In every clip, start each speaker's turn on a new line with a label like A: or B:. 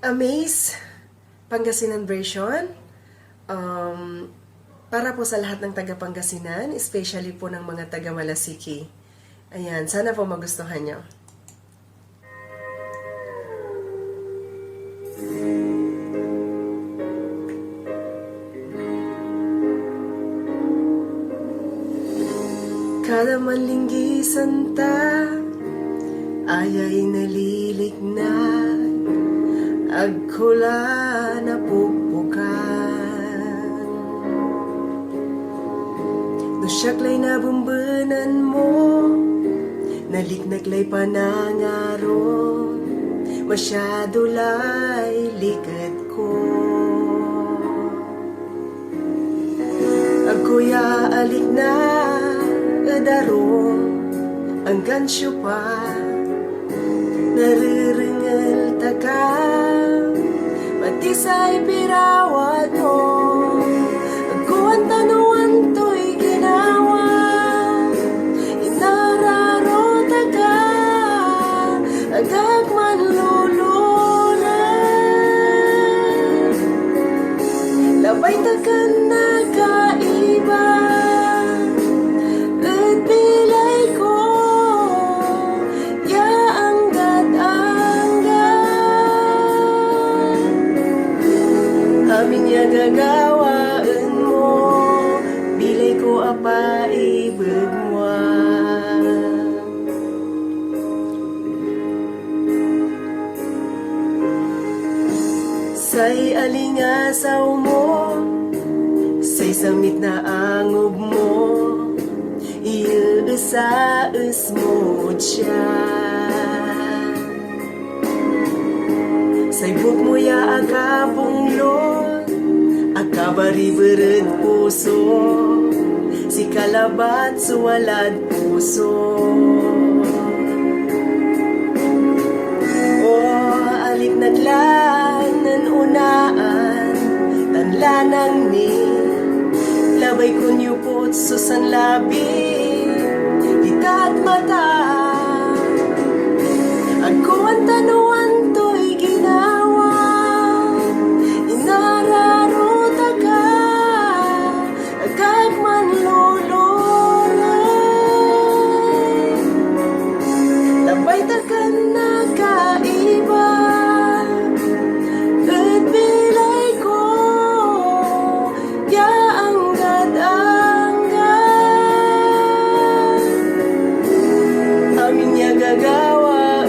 A: Amaze, Pangasinan version. Para po sa lahat ng taga Pangasinan, especially po ng mga taga Malasiki. Ayan, sana po magustuhan nyo. Kada manlinggisan ta, ayay nalilignan, agkula na pupukan. Dusyaklay na bumbanan mo, naliknaklay panangaro, masyado lay likad ko. Agkuya alik na daro, ang gansyo pa, nariringal taka, pati sa'y pirawat mo. Agkuhan tanuan to'y ginawa, inararo taka, agag man luluna. Labay takan na kaiba, gagawaan mo, bilay ko apa ibagwa. Say alingasaw mo, say samit na angob mo, iusaus mo siya. Say buk mo ya akapong lon, akabari bered puso, si kalabat suwalad puso. Oh, alit naglan ng unaan, tanlanang ni, labay kunyo po't susan labi, ikat mata. Agkuhan tanuan to'y ginawa, inararo taka, agag man lululoy. Labay takan na kaiba, at bilay ko, yaang gadanggan. Amin niya gagawa,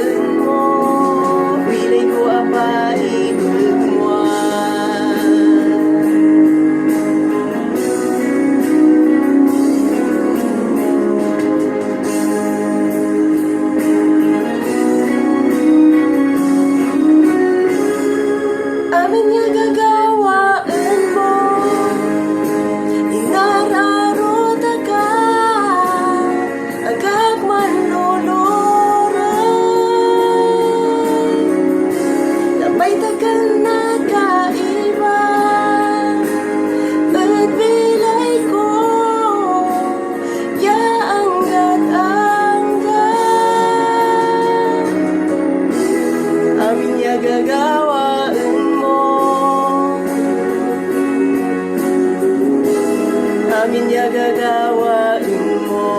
A: gagawaan mo, amin niya gagawaan mo,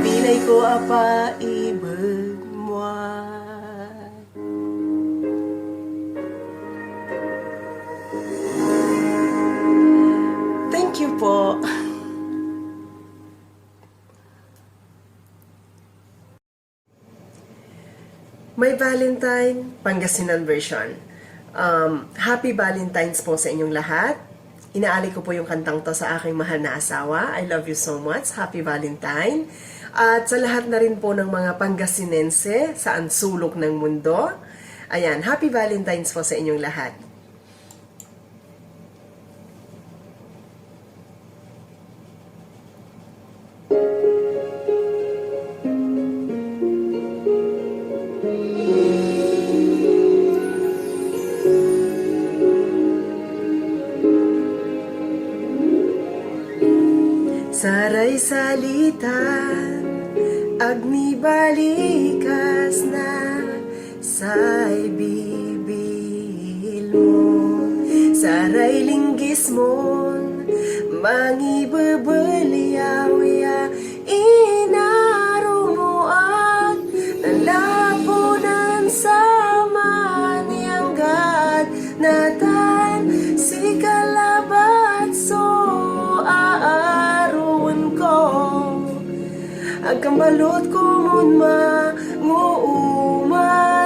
A: bilay ko apa ibag mo. Thank you po. May Valentine, Pangasinan version. Happy Valentine's po sa inyong lahat. Inaali ko po yung kantang to sa aking mahal na asawa. I love you so much. Happy Valentine. At sa lahat na rin po ng mga Pangasinense saan sulok ng mundo. Ayan, Happy Valentine's po sa inyong lahat. Saray salitan, agnibalikas na say bibig. Saray linggis mon mangibabaliyaw ya inarumuan nalapunan sama niyang gad natan si kalabat so aaruan ko agkambalot ko mon nguumanat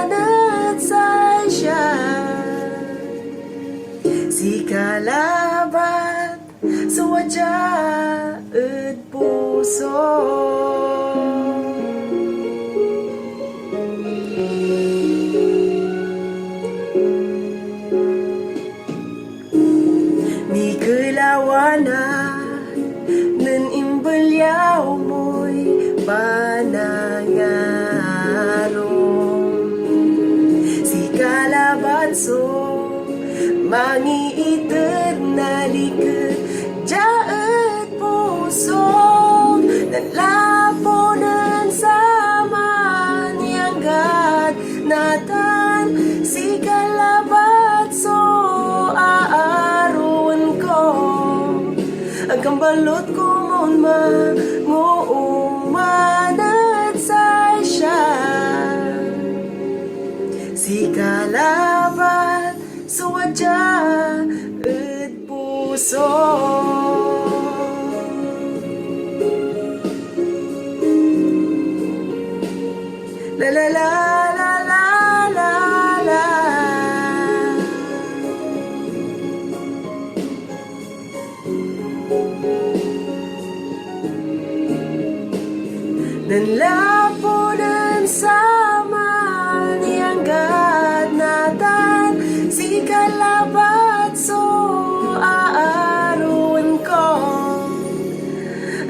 A: sa siya si kalabat suwadya at puso ni kalawana nan imbalyaw mo'y panangarong si kalabat so mangi-eternally ka jaat puso nalaponan sama niyang gad natan si kalabat so aaruan ko ang kambalot ko mon nguumanat sa siya si kalabat suwadya at puso la la la la la la la nanlapunan sama niyang gad natan si kalabat so aaruan ko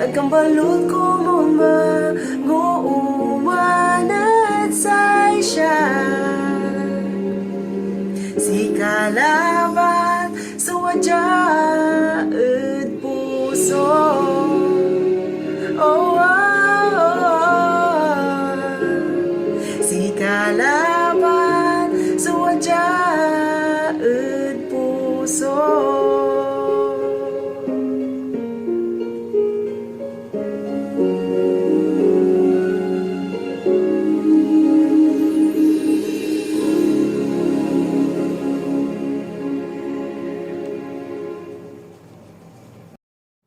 A: agkambalot ko mon nguumanat sa siya si kalabat suwadya at puso oh, si kalabat suwadya at puso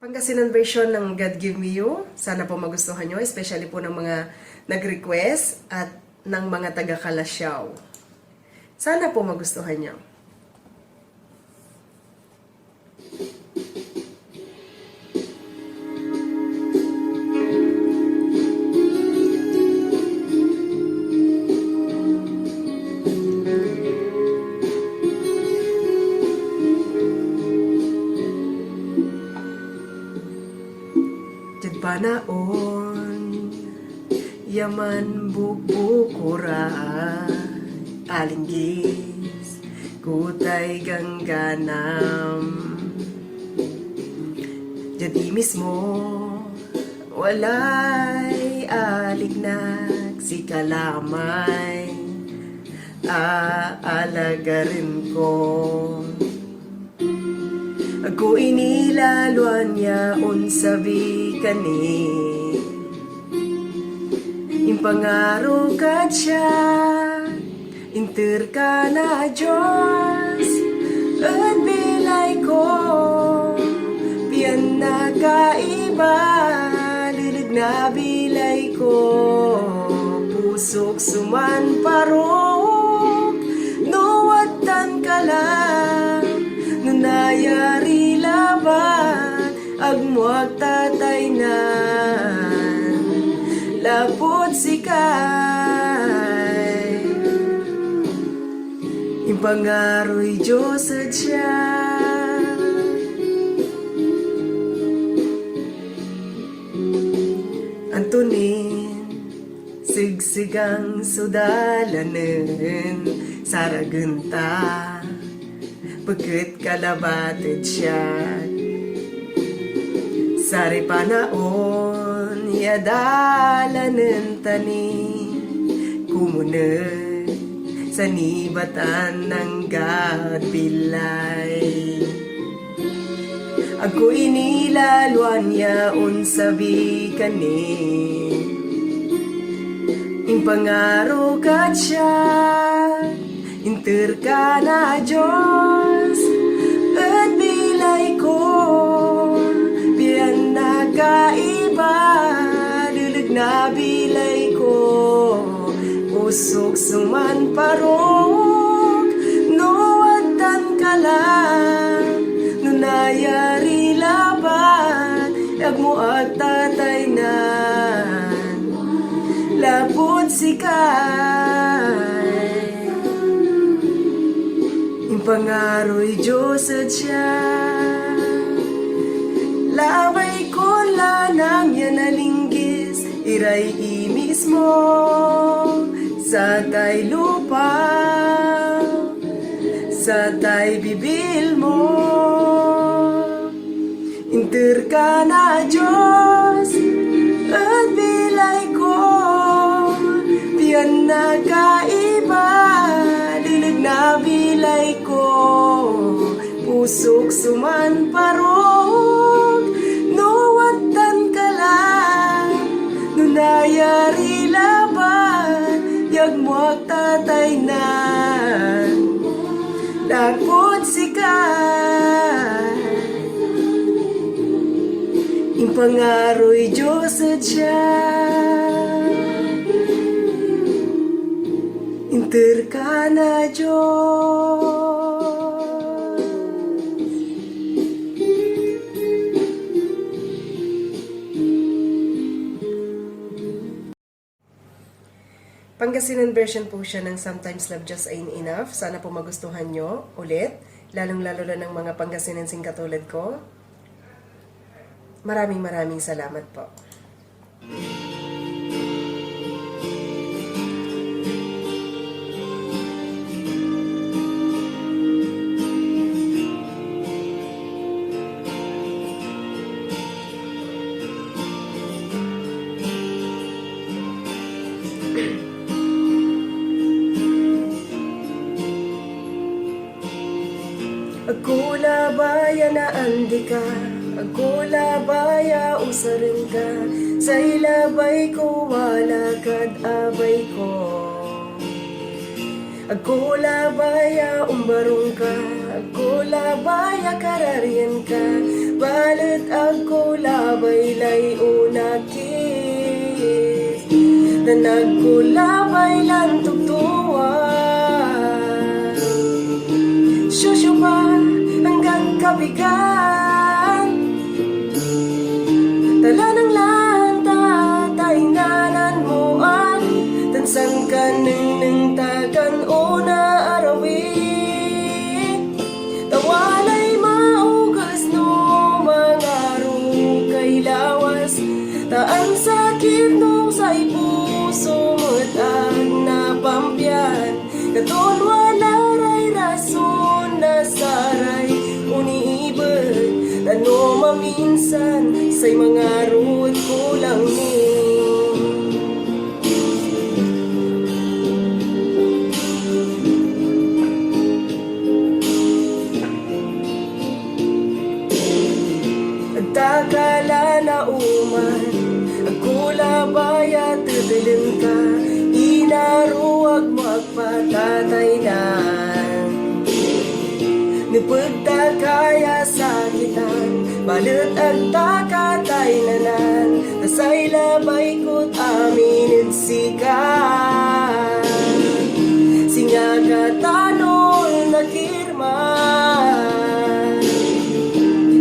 A: Pangasinan version ng God Give Me You. Sana po magustuhan nyo, especially po ng mga nag-request at ng mga taga-Kalasyaw. Sana po magustuhan nyo. Panaon yaman bubukura alinggis kutay gangganam jadi mismo walay alignag si kalamay aalagarin ko ako inilaluan niya unsabi kani impangaro ka siya inter ka na Diyos at bilay ko piyan na kaiba lilig na bilay ko pusok suman parok nuwatan ka lang nanayari laban agmuag tatay na lapot sikay impangaroy Diyos at siya Antonin sigsigang sudalanen saragenta pagkat kalabated siya sari panaon yadalanen tani kumunag sa nibatan ng gabilay. Ako inilalwan yaon sabi kani, ing pangaro kat siya, inter ka na Diyos, at bilay ko, biyan na kaiba, lulag na bilay ko, usok suman parok, nuwatan ka lang, nunayari laban, yag mo at tatay nan, lapot sikay. Pangaroy Diyos at siya, labay ko lanang yan nalinggis, iray imis mo sa tay lupa, sa tay bibil mo. Inter ka na Diyos at bilay ko, piyan na kaiba, dilig na bilay ko, pusok suman parok, nuwatan ka lang, nunayari laban, yag mo tatay nan, lakot sikay. Impangaroy Diyos at siya, inter ka na Diyos. Pangasinan version po siya ng Sometimes Love Just Ain't Enough. Sana po magustuhan nyo ulit, lalong-lalo na ng mga Pangasinensing katulad ko. Maraming salamat po. Ako labaya na andi ka, ako labaya usarin ka, sa ilabay ko wala kad abay ko. Ako labaya umbarong ka, ako labaya kararian ka, balit ako labay lay unakis, tanag ko labay lang tugtuwa. Shushu pa hanggang kabigan, tala ng lanta, tainanan mo at tansang ka ng tagan o na arawin. Tawalay maugas no mga kay lawas, taan sakit no sa ipuso mo't ang napampyan, katon wala ray rason na saray uniibig, tano maminsan say mga ruot kulang ni. Agtakala na uman, ako labaya titilin ka, inaruwag magpatatay na. Nipagta kaya sakitan, balut agta katay nanan, tasay labay ko't aminin sikat. Singa katanol na kirma,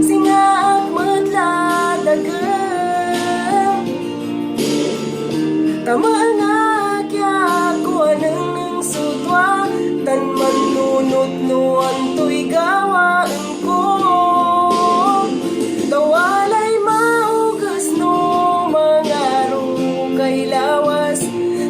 A: singa agmadladagan, tama nga kya ko anang sutwa, tan manunot nuan to'y gawaan ko. Tawalay maugas no mga kay lawas,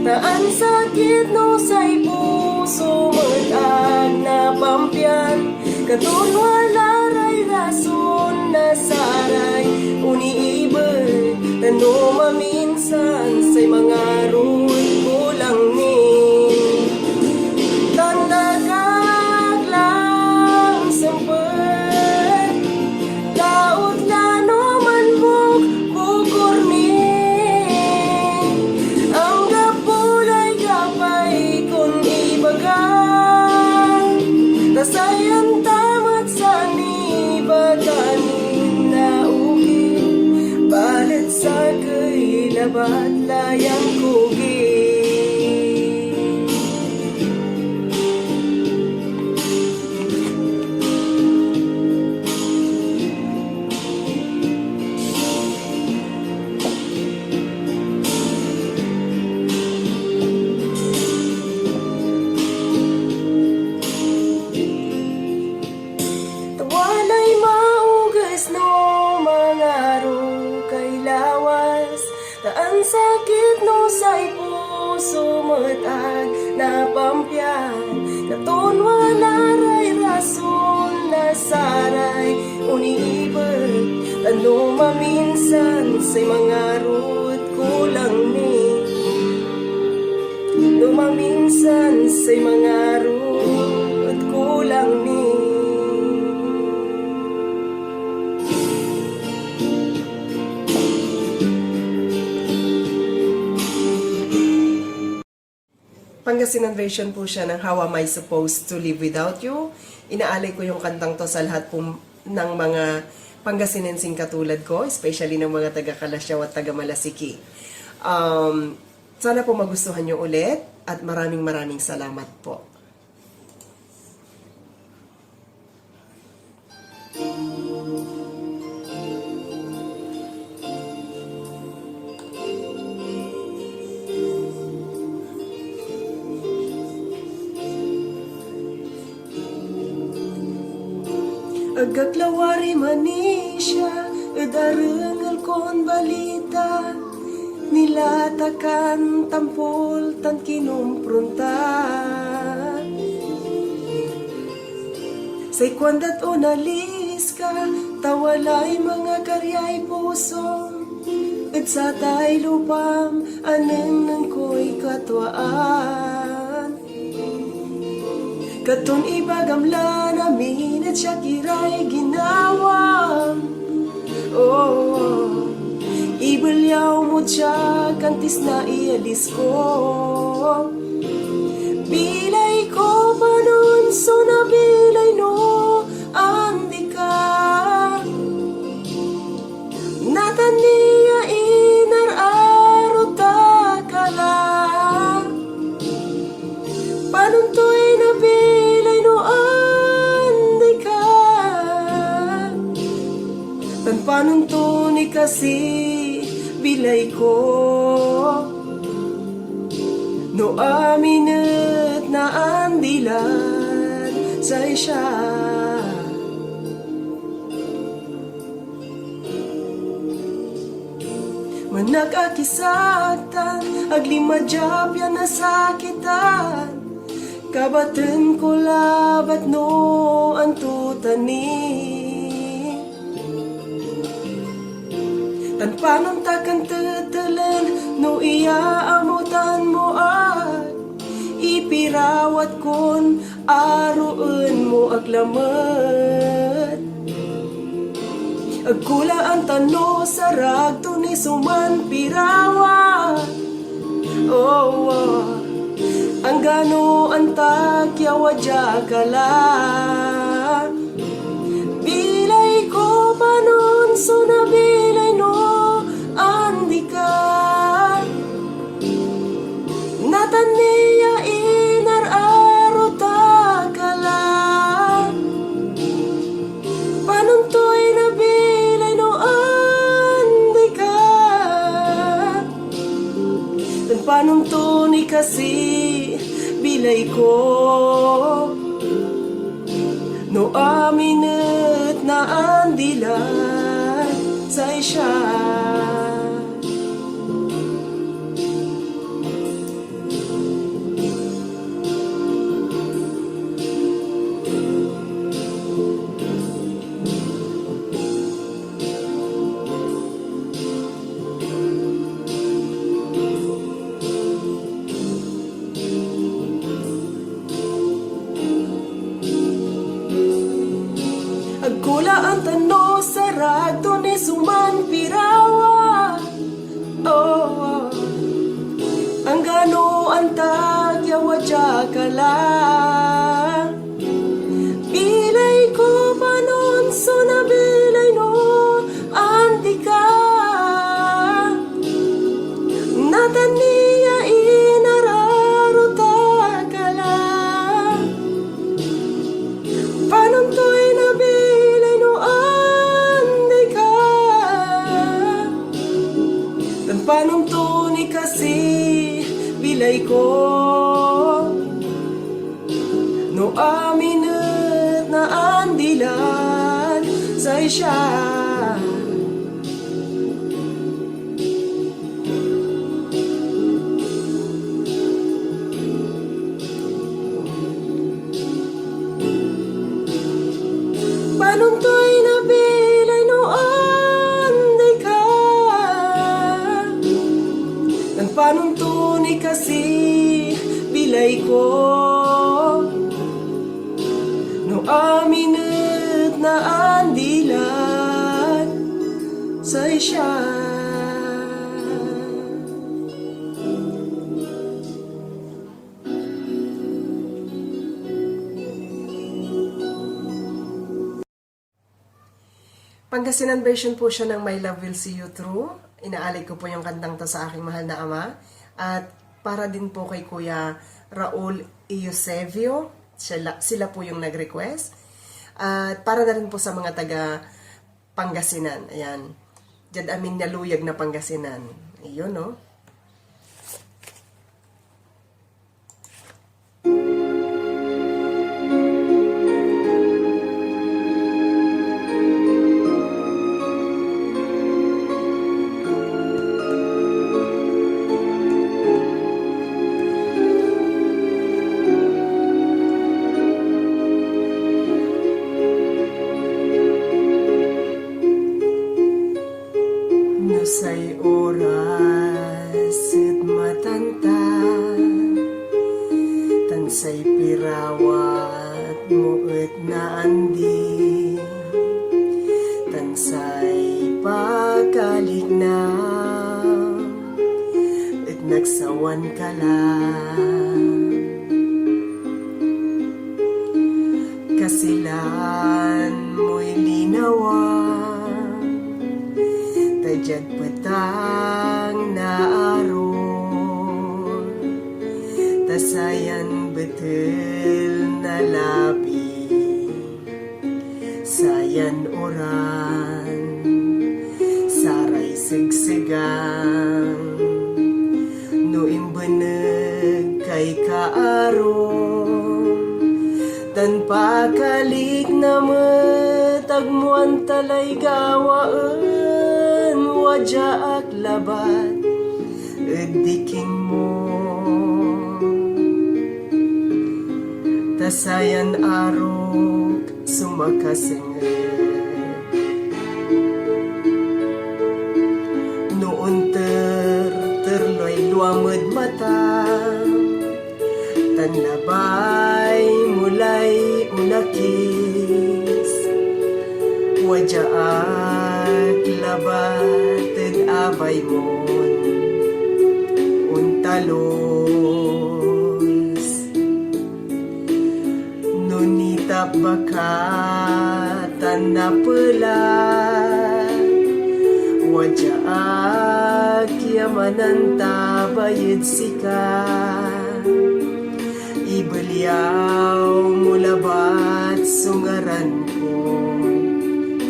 A: taan sakit no say puso matag na pampyan, katon wala ray rason na saray uniibig, tano maminsan say mga ruot kulang ni. kayan katon walaray rason na saray uniibag ano maminsan say mga rut kulang ni no maminsan say mga rut kulang ni. Pangasinan version po siya ng How Am I Supposed to Live Without You. Inaalay ko yung kantang to sa lahat po ng mga Pangasinensing katulad ko, especially ng mga taga-Kalasyaw at taga-Malasiki. Sana po magustuhan nyo ulit at maraming salamat po. Agaklawari manisya, edarengal kon balita, nilatakan tampol tan kinumpronta. Say kwandat o nalis ka, tawalay mga karyay puso, at sa tay lupam, aneng nang ko'y katwaan. Katon ibagamla namin at siya kiray ginawam. Oh, ibalyaw mo siya kantis na ialis ko. Bilay ko pa nun, so nabilay no, andi ka. Nataniya inar-aro takala. Panuntoy nabilay no, andi ka. Tan panuntuni kasi bilay ko. No aminet na andilan sa isya. Managakisatan, aglimadyap yan nasakitan. Kabatan ko labat no antutani. Tan panong takan tetalan no iaamutan mo at ipirawat kon aruan mo aglamat. Agkula ang tano sa ragto ni suman pirawat. Oh, ang gano ang takyawa jakala. Bilay ko pa nun, so nabilay no, andi ka. Nataniya inar-aro takala. Panuntoy nabilay no, andi ka. Dan panuntuni kasi bilay ko. No aminet na andilan sa isya. Agkula ang tano sa ragto ni suman pirawa. Oh, ang gano ang tagyawa jakala. Bilay ko pa nun, so nabilay no, andi ka. Nataniya inararo takala. Panuntoy nabilay no, andi ka. Dan panuntuni kasi bilay ko. No aminet na andilan sa isya. panuntoy na bilay noon di ka. Ang panuntunay kasi bilay ko. No aminit na andilan sa siya. Pangasinan version po siya ng My Love Will See You Through. Inaalay ko po yung kantang to sa aking mahal na ama. At para din po kay Kuya Raul Eusebio, sila po yung nag-request. At para na rin po sa mga taga Pangasinan. Ayan. Diyan aming naluyag na Pangasinan. Ayun, no? Say oras at matanta, tansay pirawat mo at naandi, tansay pagkalik na at nagsawan ka lang. Kasilan mo'y linawan, tajad patang naaron, tasayan betul na labi, sayan oran, saray sigsigang, no imbanag kay kaaron, tan pakalik na matagmuan talay gawaan, wadya ak labat ediking mo. Tasayan arok sumakasengit, noon terloy luamad mata, tanlabay mulay unakis, wadya ak labat abay mon untalos, nunita baka tanda pelat, wadya akyamanan tabayid sika, ibaliyaw mulabat sungaran ko,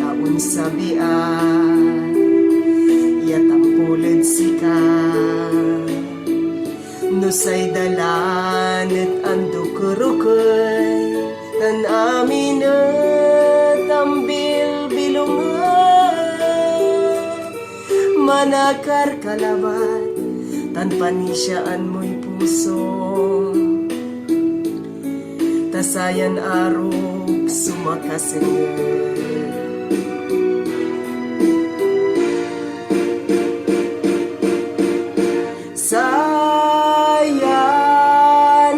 A: taon sabian yatampulad sika, nusay dalan at ando kurukay, tan amin at ambil bilungan, manakar kalabat, tan panisyaan mo'y puso, tasayan arok sumakasengit. Sayan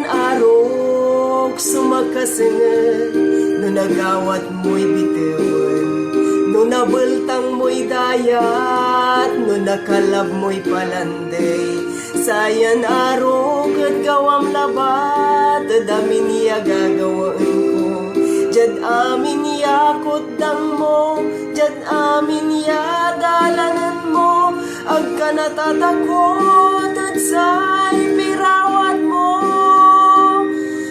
A: arok sumakasengit, no nagawat mo'y bitiwan, no nabultang mo'y dayat, no nakalab mo'y palanday. Sayan arok at gawam labat, damin niya gagawaan ko, jad amin niya kutdang mo, jad amin niya dalanan mo, agka natatakot at sa'y pirawat mo,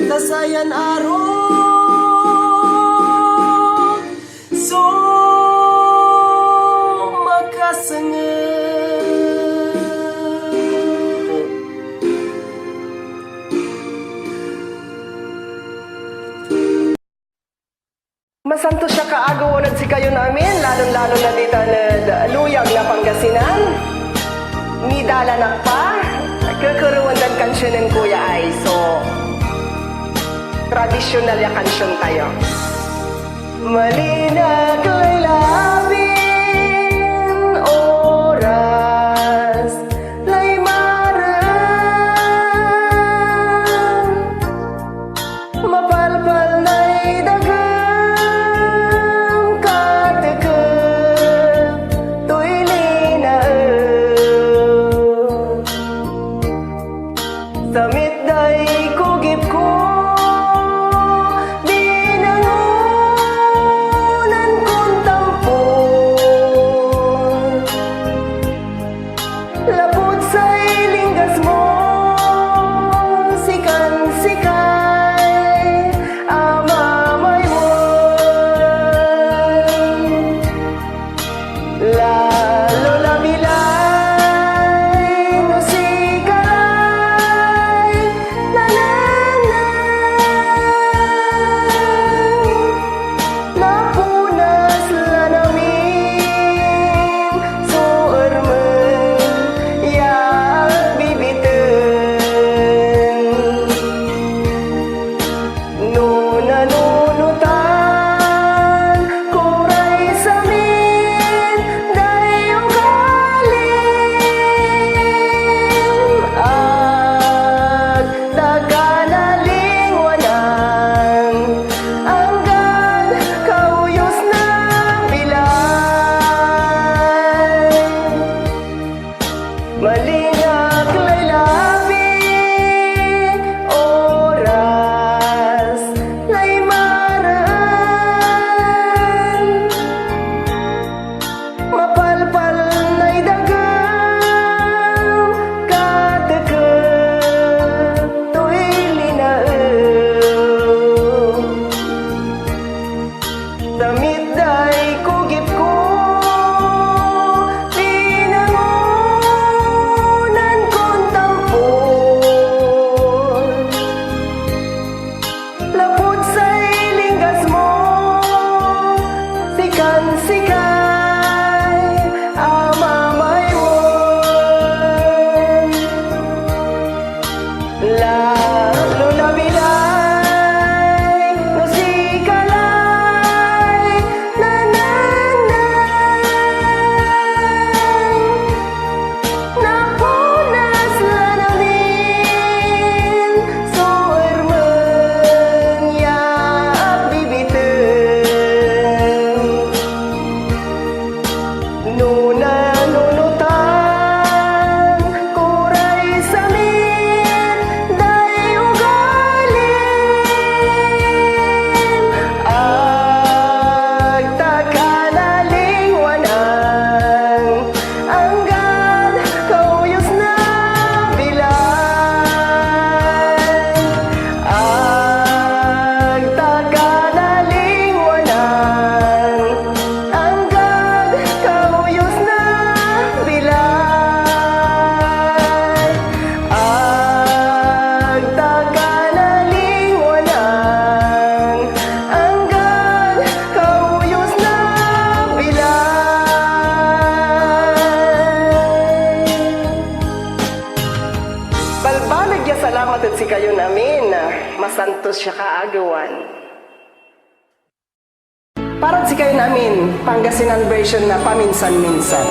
A: tasayan arok sumakasengit. Masanto siya kaagaw si kayo namin, lalong-lalo na dito na luyag na Pangasinan. Ni dalanak pa, kakaruan dan kansyon ng kuya ay, so tradisyonal ya kansyon tayo. Malinag laylabin oras lay maran mapalpal na'y dagang katekep tuy linaen samit day kugip ko lapot sa'y linggas mo sikan-sikay amamay mo lalo labilay no sikalay nananay napunas lanamin suer malinag laylabin oras lay maran mapalpal na'y dagang katekep tuy linaen damit day kugip ko sikay amamay mo lalo labilay no sikalay nananay napunas lanamin suer men yaap bibiten nunutan kuray samin day ugalim ag takanalingwanan anggad kauyos na bilay ag takanalingwanan anggad kauyos na bilay ag takanalingwanan anggad kauyos na bilay balbalag ya salamat at si kayo namin masantos siya kaagawan para si kayo namin Pangasinan version na paminsan-minsan.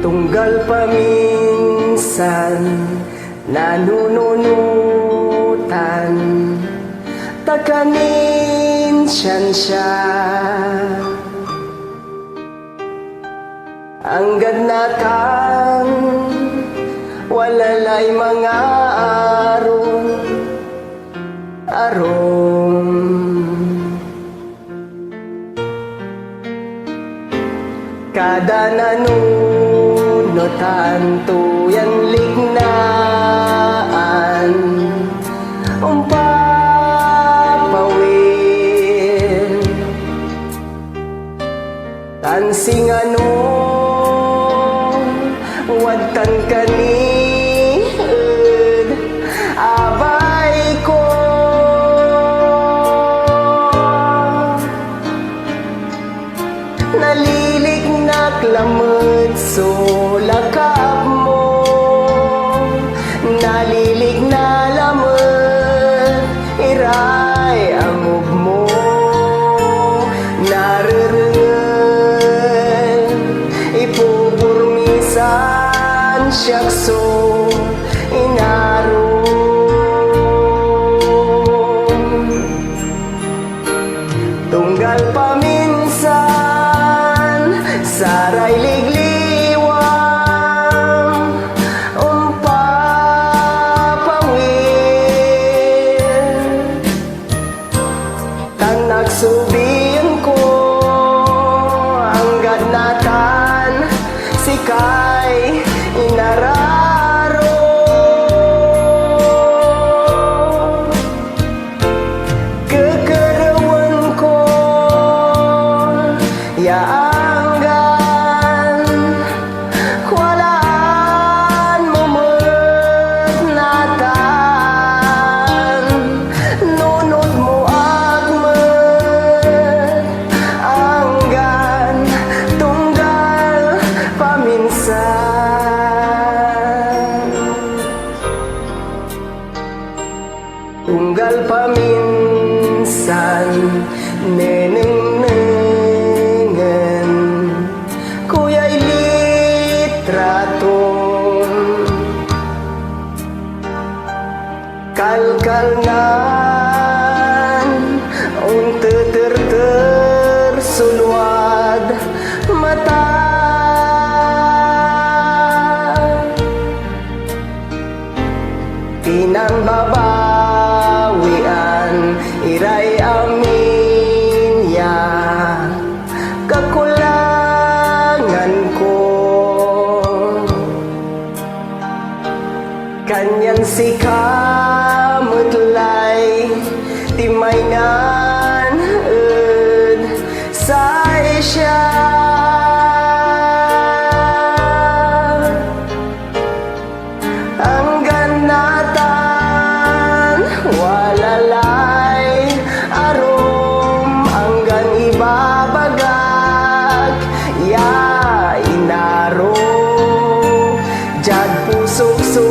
A: Tunggal paminsan nanununutan takanin siya anggad natang walalay mga aron kada nanunutan tuyan lignaan umpapawin tansing ano wadtan kaniid abay ko nalilignak lamad so lakap mo nalilig na lamad
B: uray ang ugmo naririyan ipupurmisan siyakso inaron tunggal paminsan saray ligliwang umpapawin tan nagsubiyon ko ang ganatan sikay inararo kekerawan ko yaanggan walaan mumet natan nunod mo agmet anggan tunggal paminsan tunggal paminsan neneng-nengen kuya'y litraton kalkalnan unter sulwad mata pinang babawian iray amin ya kakulangan ko kanyan si kamutlay timaynan ed say siya ang ganatan walalay arom anggan ibabagak ya inaro jad pusok-so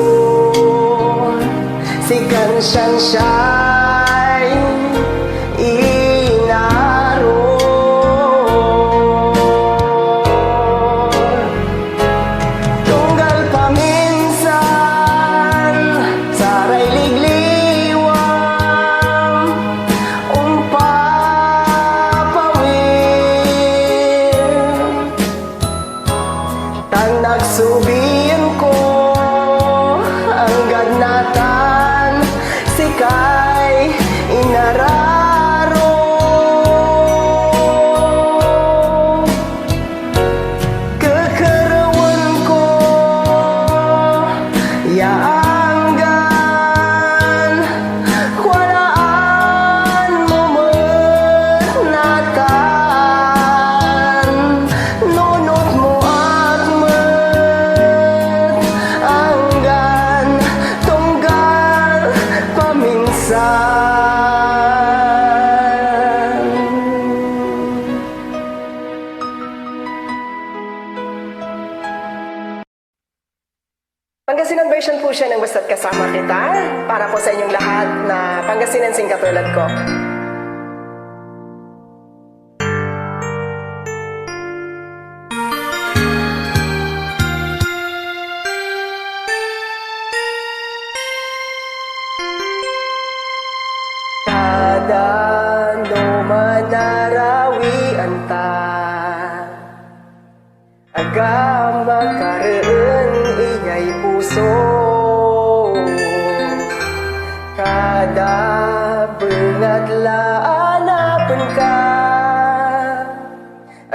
B: sikan siyang inaro tunggal paminsan saray ligliwang umpapawin tan nagsubiyan ko ang ganatan sikay inararo kekerawan ko yaanggan walaan mumet natan nunot mo agmet anggan tunggal paminsan Pangasinan version po siya ng Basta't Kasama Kita para po sa inyong lahat na Pangasinensing katulad ko. Kada manarawi anta agam makareun iyay puso kada bengadlaan ka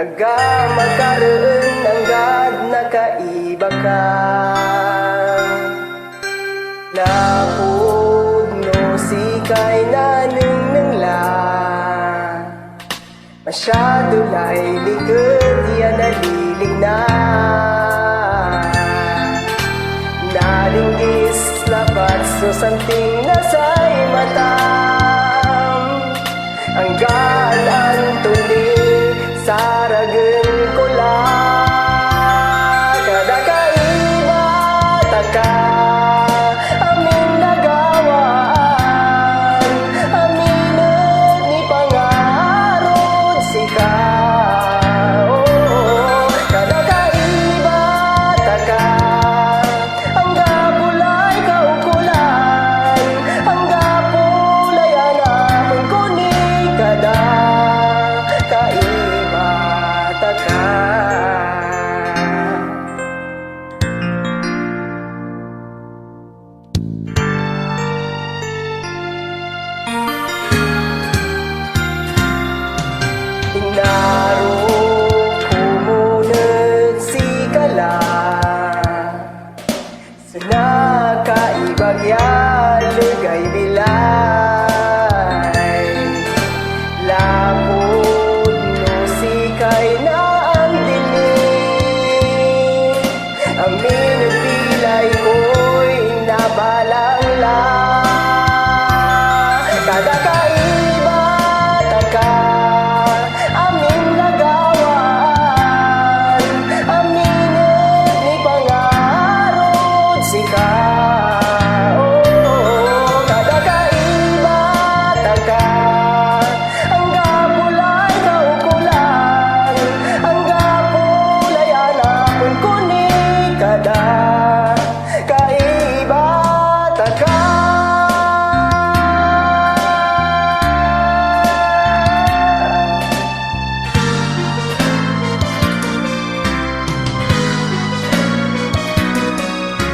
B: agam makareun anggad nakaiba ka lapod no sikay nanengnengla masyado lay likod yan nalilig na nalinggis lapat so something nasay matam ang galan tuli saragen ko lang kada kaiba taka aming nagawaan kay bilay lapod no sikay na ang dilim amin ang pilay ko'y nabalang kada kaiba taka amin nagawan aminit ni pangarod sika kada kaiba taka ang gapulay kaukulan ang gapulay anapon kuni kada kaiba taka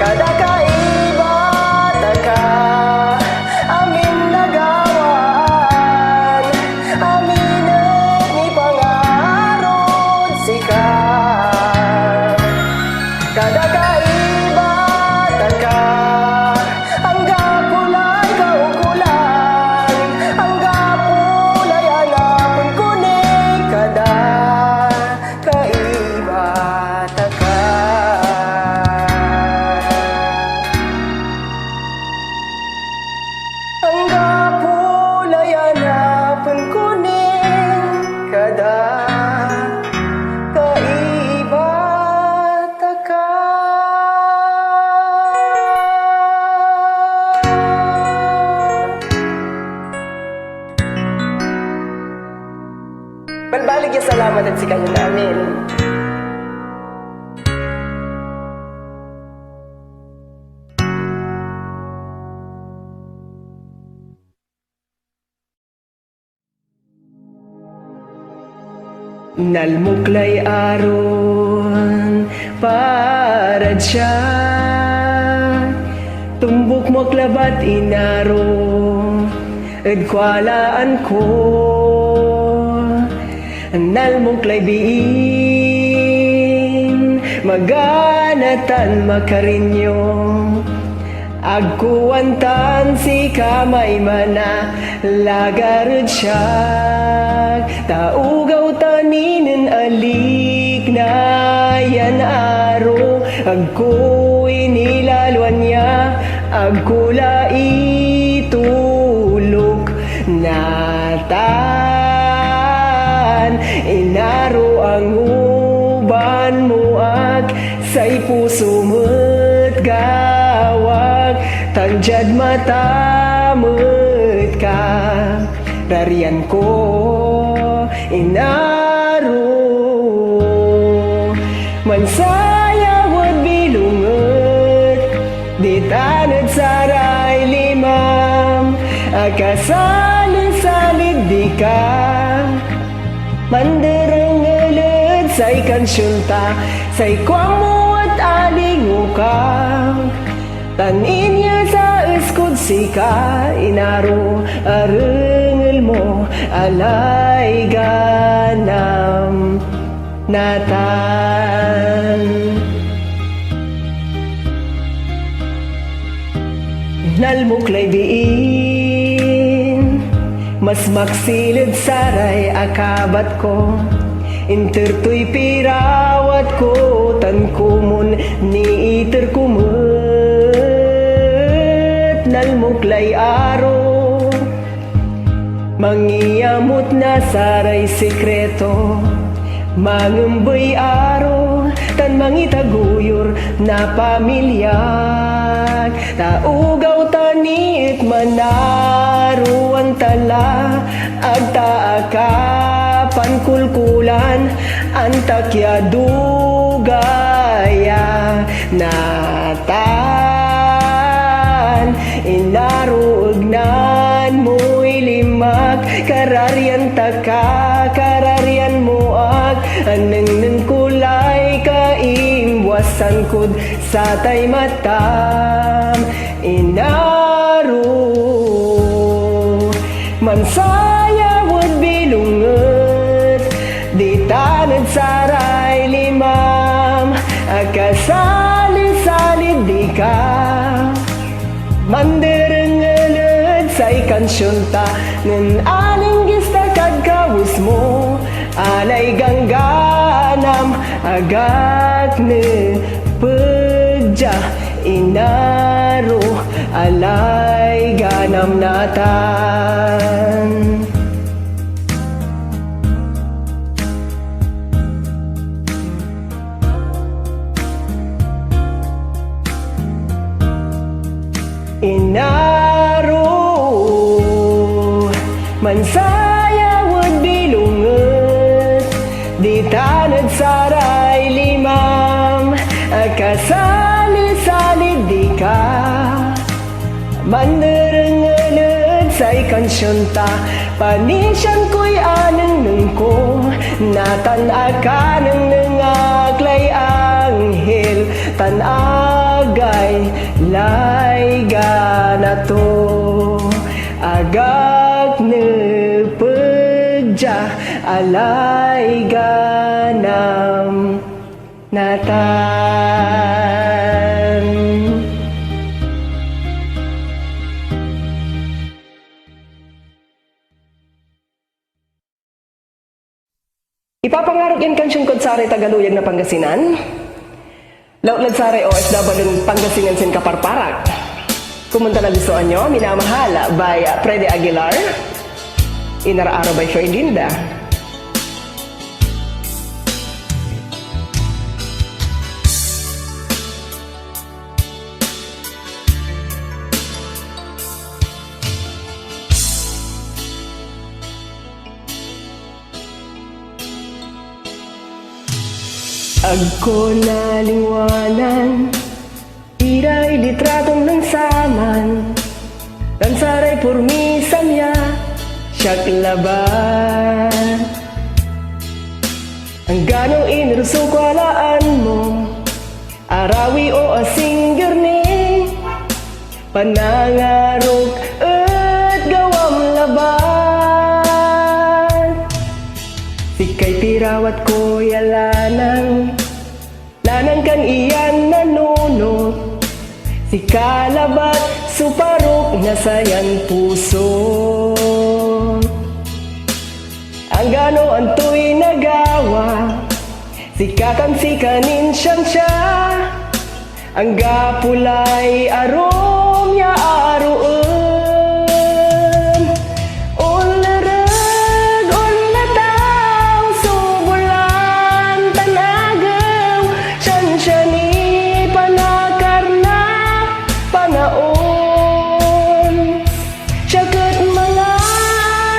B: kada kaiba taka amin nagawan aminit ni pangarod sika kada kaiba taka ang gapulay kaukulan ang gapulay anapon kuni kada kaiba taka ang gapulay anapon kunin kada kaiba taka Balbalig yung salamat at si kayo namin. Nalmuklay aron para siya tumbok mo klabat inaro edkwalaan ko nalmuklay biin maganatan makarinyo agkuwantan si kamay mana lagarod siya taugaw taninin alik na yan aro agkuy nilaluan niya agkula itulok natan inaro ang uban mo ag say puso mo't gawag tanjad matamot ka rarian ko inaro mansaya wad bilungot di tanad saray limam akasalin-salid di ka manderang ngalad say kansyunta say kwang mo at alingukang tanin niya sa eskod sika inaro arengel mo alay ganam natan nalmuklay biin mas maksilid saray akabat ko intertoy pirawat ko tan kumon ni iter kumut nalmuklay aro mangiyamot na saray sekreto mangembay aro tan mangitaguyor na pamilyag taugaw tanit manaruan tala agtaakapan kulkulan antakya dugaya natan inaruugnan mo'y limak kararian taka kararian mo ag aneng kulay kaimwasan kud sa tay matam inaro mansaya wad bilungot di tanad saray limam akasalin-salid di ka mandereng sa ikansyon ta Ngan aling gistar kag kawis mo Alay gangganam agak ne pegja inaro alay ganam natan Inaro mansaya would bilunget di tanad saray limam kasali-salid di ka manderengeled sa ikansyon ta panisyan ko'y aneng nengko natan akaneng nengaklay anghel tanagay layga na to agak nepedja alay ganam natan Ipapangarap yan kansyon kod sari Tagaluyag na Pangasinan Lautlad sari OFW Pangasinan sin Kaparparak Kumunta na gustuhan nyo, Minamahal by Freddy Aguilar Inaraaro by Ferdinand Agko na lingwanan Iray litratong ng saman Tansaray purmisan niya Siyak laban Ang ganong inurusukwalaan mo Arawi o asing girni Panangarok at gawam laban Sikay pirawat ko yalanang Lanang kan iyan nanunot Si kalabat suparok na sayan puso Ang gano anto'y nagawa Sikatan sikanin siyang siya Ang gapulay arom ya aroon Ularag, ulataw, subulan, tanagaw Siyan-siyani panakar na panaon Siyagat mga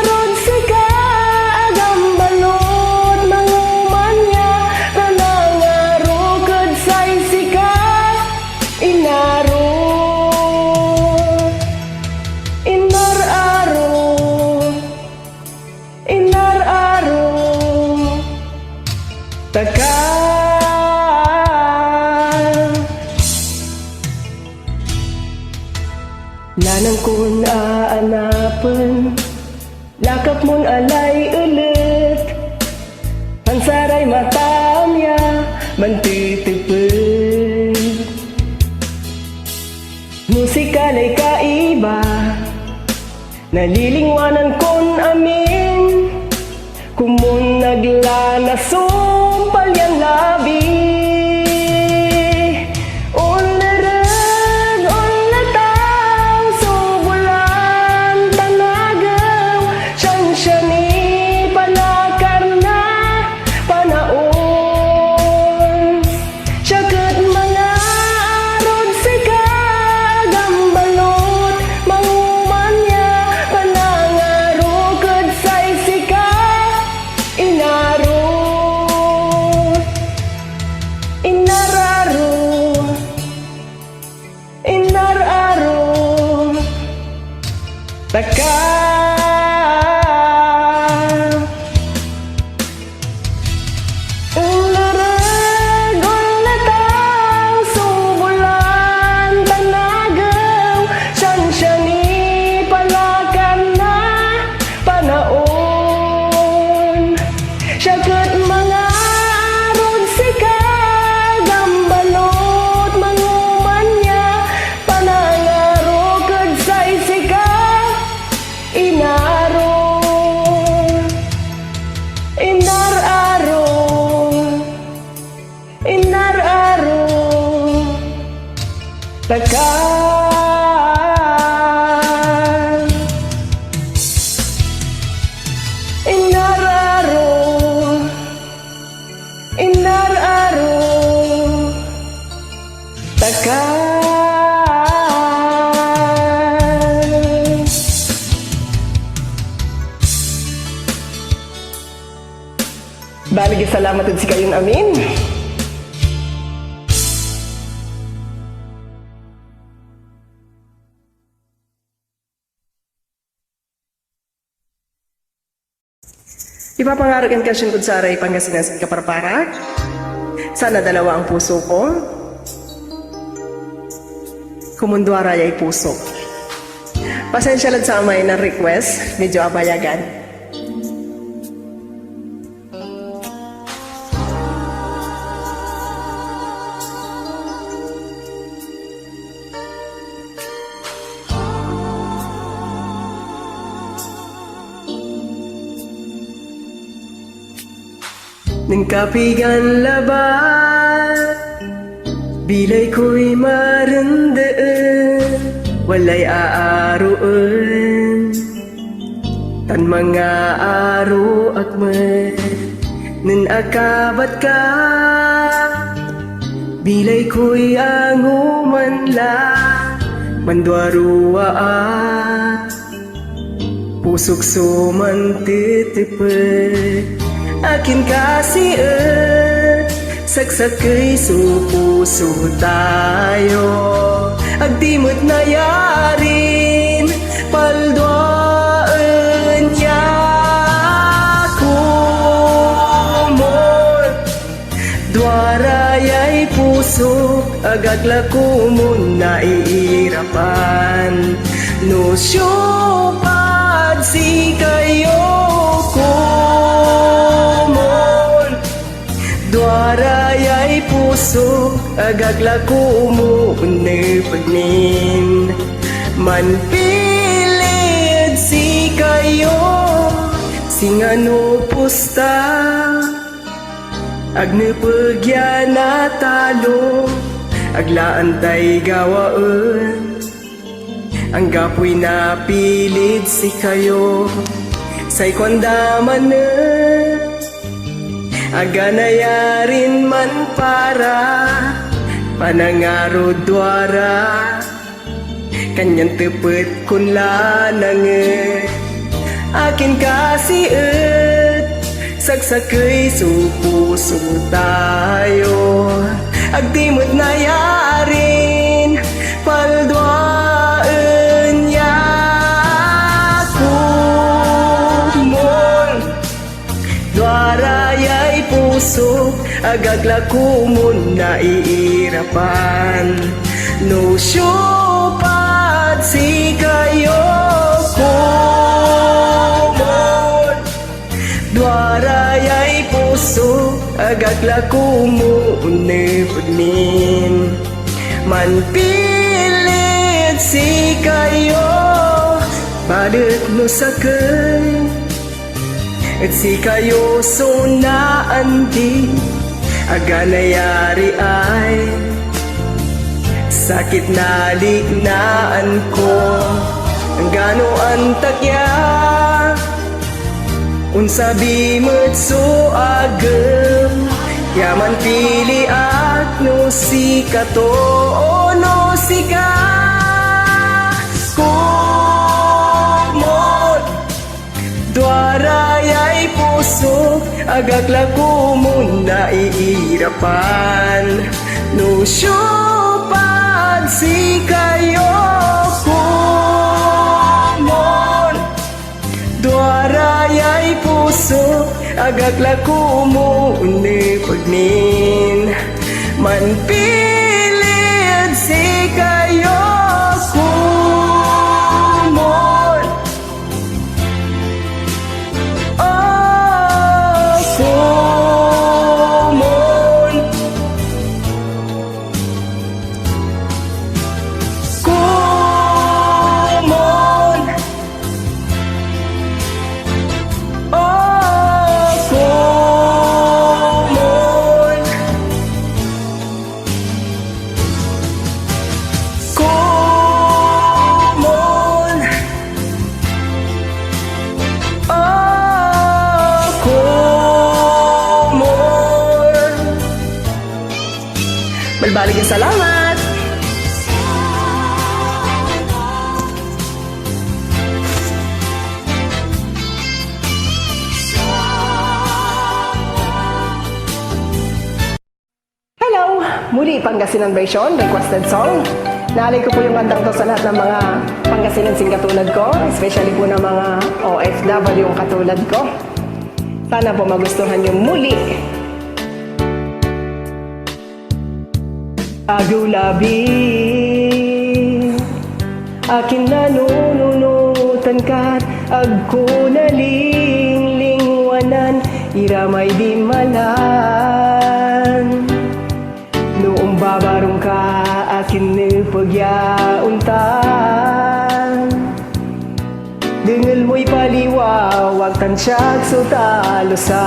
B: rod sika agam balot manguman niya Panangarukad say sika inaro Inar-aro Taka Lanang kun aanapan Lakap mon alay ulit Pansaray matamya Mantitipid Musikalay kaiba Nalilingwanan kon amin Kumun naglanasong palyan labi Ularag, ulataw, subulan, tanagaw Siyan-siyani panakar na panaon Siyagat mga rod sika gambalot manguman niya Panangarukad say sika inaro Inararo Inar-aro Taka Ularag, ulataw, subulan, tanagaw Siyan-siyani palakar na panaon Siyagat mga rod sika gambalot manguman niya Panangarukad say sika Balig salamat at si kayong amin. Ipapangarag ang kasyon ko sa aray Pangasinan sa Kaparparak. Sana dalawa ang puso ko. Kumundwara ay puso. Pasensya lang sa amay ng request. Medyo abayagan. Nang kapigan labat, bilay ko'y marandaan, walay aaroon. Tan mga aro akman, nan akabat ka, bilay ko'y anguman la, mandwarua pusok suman titipet. Akin kasi saksakay supuso tayo. Agdimot na yarin, paldoan niya kumot. Dwaraya'y puso, agaglakumon na iirapan. No syupad si kayo Dwaraya'y puso, agaglaku mo unipagnin. Manpilid si kayo, singano pusta, agnipagya na talo, aglaantay gawaan. Ang gapoy na pilid si kayo, say kwandaman na, aganayarin man para panangaro dwara kanyang tepet kun lananget. Akin kasi saksakay supuso tayo. Agdimot na yarin, paldwaan ya kumon. Dwaraya'y puso, agaglakumon na iirapan. No syupad si kayo kumon. Dwaraya'y puso, agaglakumon nepagnin. Manpilit si kayo, padet no sakay. At si kayo sunaan di, aganayari ay sakit na lignaan ko. Ang ganoan takya, unsabi mo't so agam. Yaman pili at no si kato o no si ka. Dwaraya'y puso, agaglakumon na iirapan. No syupad si kayo kumon. Dwaraya'y puso, agaglakumon nepagnin. Manpilid si kayo kumon. Malbalig ang salamat! Pangasinan version, requested song. Naalay ko po yung kantang to sa lahat ng mga Pangasinensing katulad ko, especially po ng mga OFW yung katulad ko. Sana po magustuhan yung muli. Agulabi, akin nanununutan ka't agko nalinglingwanan, iramay di malan. Noong babarong ka, akin nipagyauntan. Dengel mo'y paliwawag, tansyak so talusan.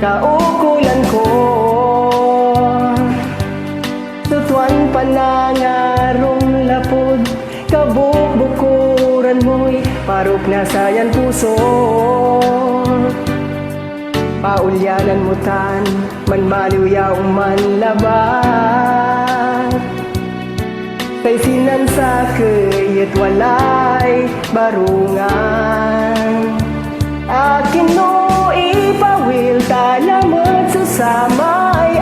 B: Kaukulan ko, tutuan panangarong lapod, kabukbukuran mo'y parok na sayan puso. Paulyanan mo tan, man maluyaw man labat. Kay sinansa kayat walay barungan. Akin no ipawil talamat susamay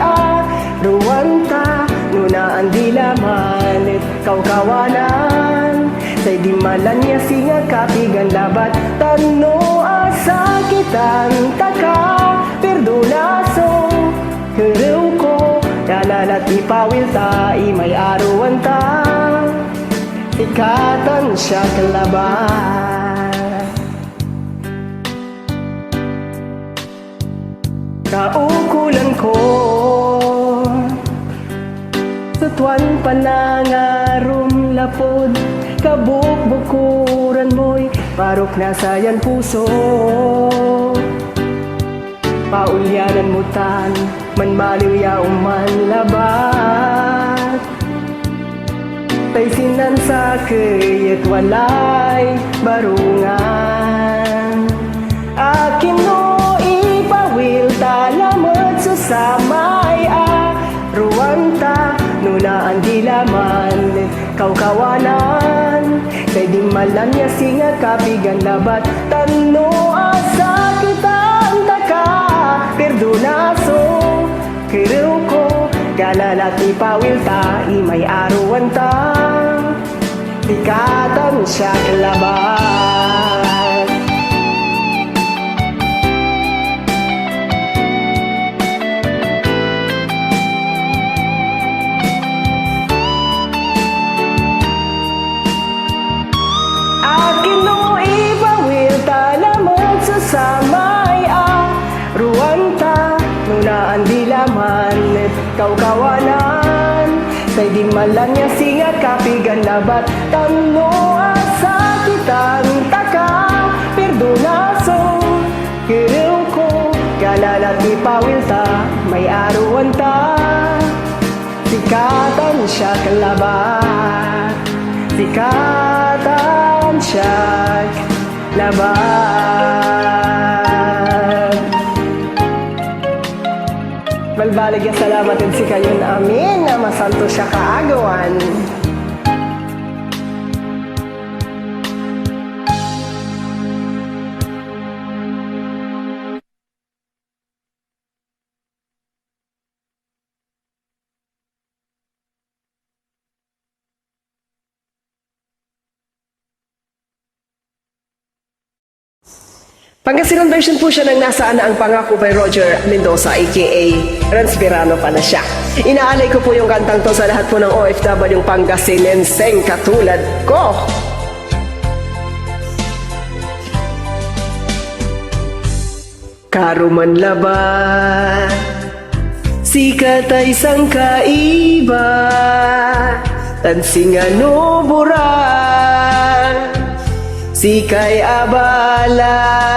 B: ruwanta, nunaan di laman ikaw kawanan. Say di malan niya singa kapigan labat, tano asa kitan taka. Perdonaso, kerew ko, dalalat ipawil ta, imay aruan ta, ikatan siya kalaban. Kaukulan ko, tutuan panangarum lapod, kabukbukuran mo'y parok na sayan puso. Paulyanan mo tan, man maluyaw man labat. Tay sinansa kayat walay barungan. Akin no ipawil talamat susamay ruwanta, nunaan di laman kaukawanan. Tay di malan niya singa kapigan labat, tano asa kitan taka. Perdonaso, kerew ko, galalat ipawil ta, imay aruan ta, ikatan siya kalaban. Akin no ipawil talamat susamay ruwanta, nunaan di laman ikaw kawanan. Say di malan niya singa kapigan labat, tano asa kitan taka. Perdonaso, kerew ko, galalat ipawil ta, may aruan ta, sikatan siya kalaban. Sikatan siya laban. Balbalig ya salamat din si kayon amin na masanto siya kaagawan. Pangasinan version po siya ng Nasaan na ang Pangako by Roger Mendoza aka Ransberano pala siya. Inaalay ko po yung kantang to sa lahat po ng OFW yung Pangasinenseng katulad ko. Karuman labat, sikat ay isang kaiba, tansingan nuburan, sikay abalan,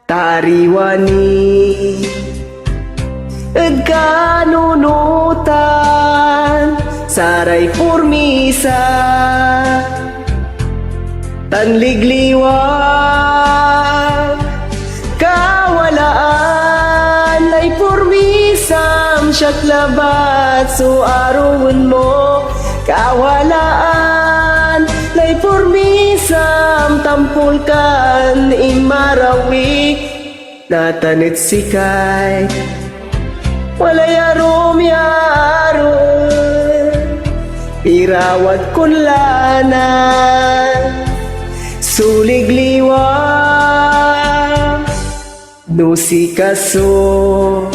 B: tariwani, ed kanunutan, saray purmisa, tanligliwag, kawalaan, ay purmisam, siyak labat, so aruan mo, kawalaan, lay purmisam, tampulkan, imarawi, natanit sikay, walay arom yaron, irawat kunlanan, sulig liwa, nusi kaso,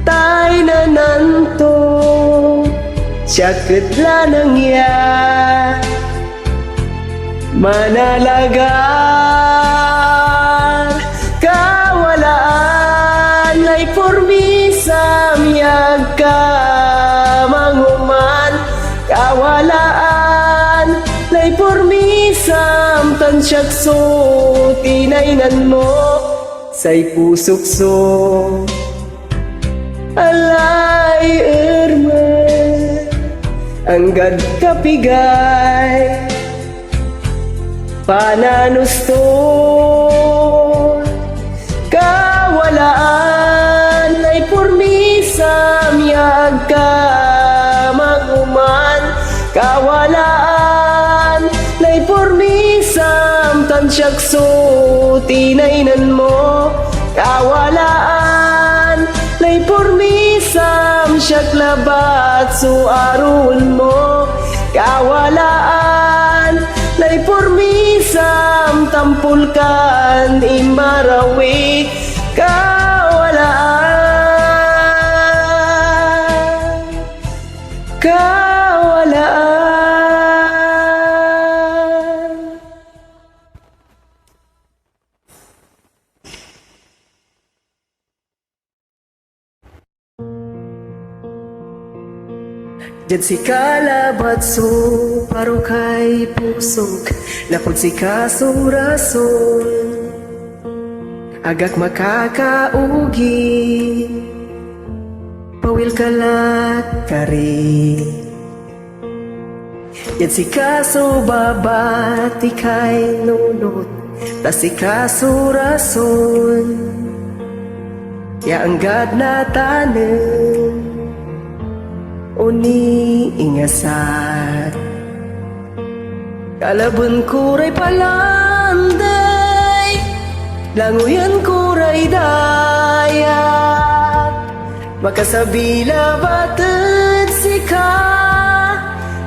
B: tay na nanto, tiyakit lanang ya, manalagar, kawalaan, lay pormisa, miyag ka, manguman, kawalaan, lay pormisam, tansyak so, tinaynan mo, say pusok so, alay erman, anggad kapigay, pananusto, kawalaan, lay pormisa, miyag ka, maguman, kawalaan, lay pormisam, tansyak so, tinaynan mo, kawalaan, lay pormisam, siyak labat, so arun mo, kawalaan, lay pormisam, tampulkan, imarawi, kawalaan, kawalaan. Diyan si kalabat so, paro kay pusok, lapod si kasurason, agak makakaugi, pawil kalat kari. Yan si kaso babati kay nunot, tas si kasurason, ya anggad na tanem, uni ingasat, kalabun kuray palanday, languyan kuray dayak, makasabila batid sika,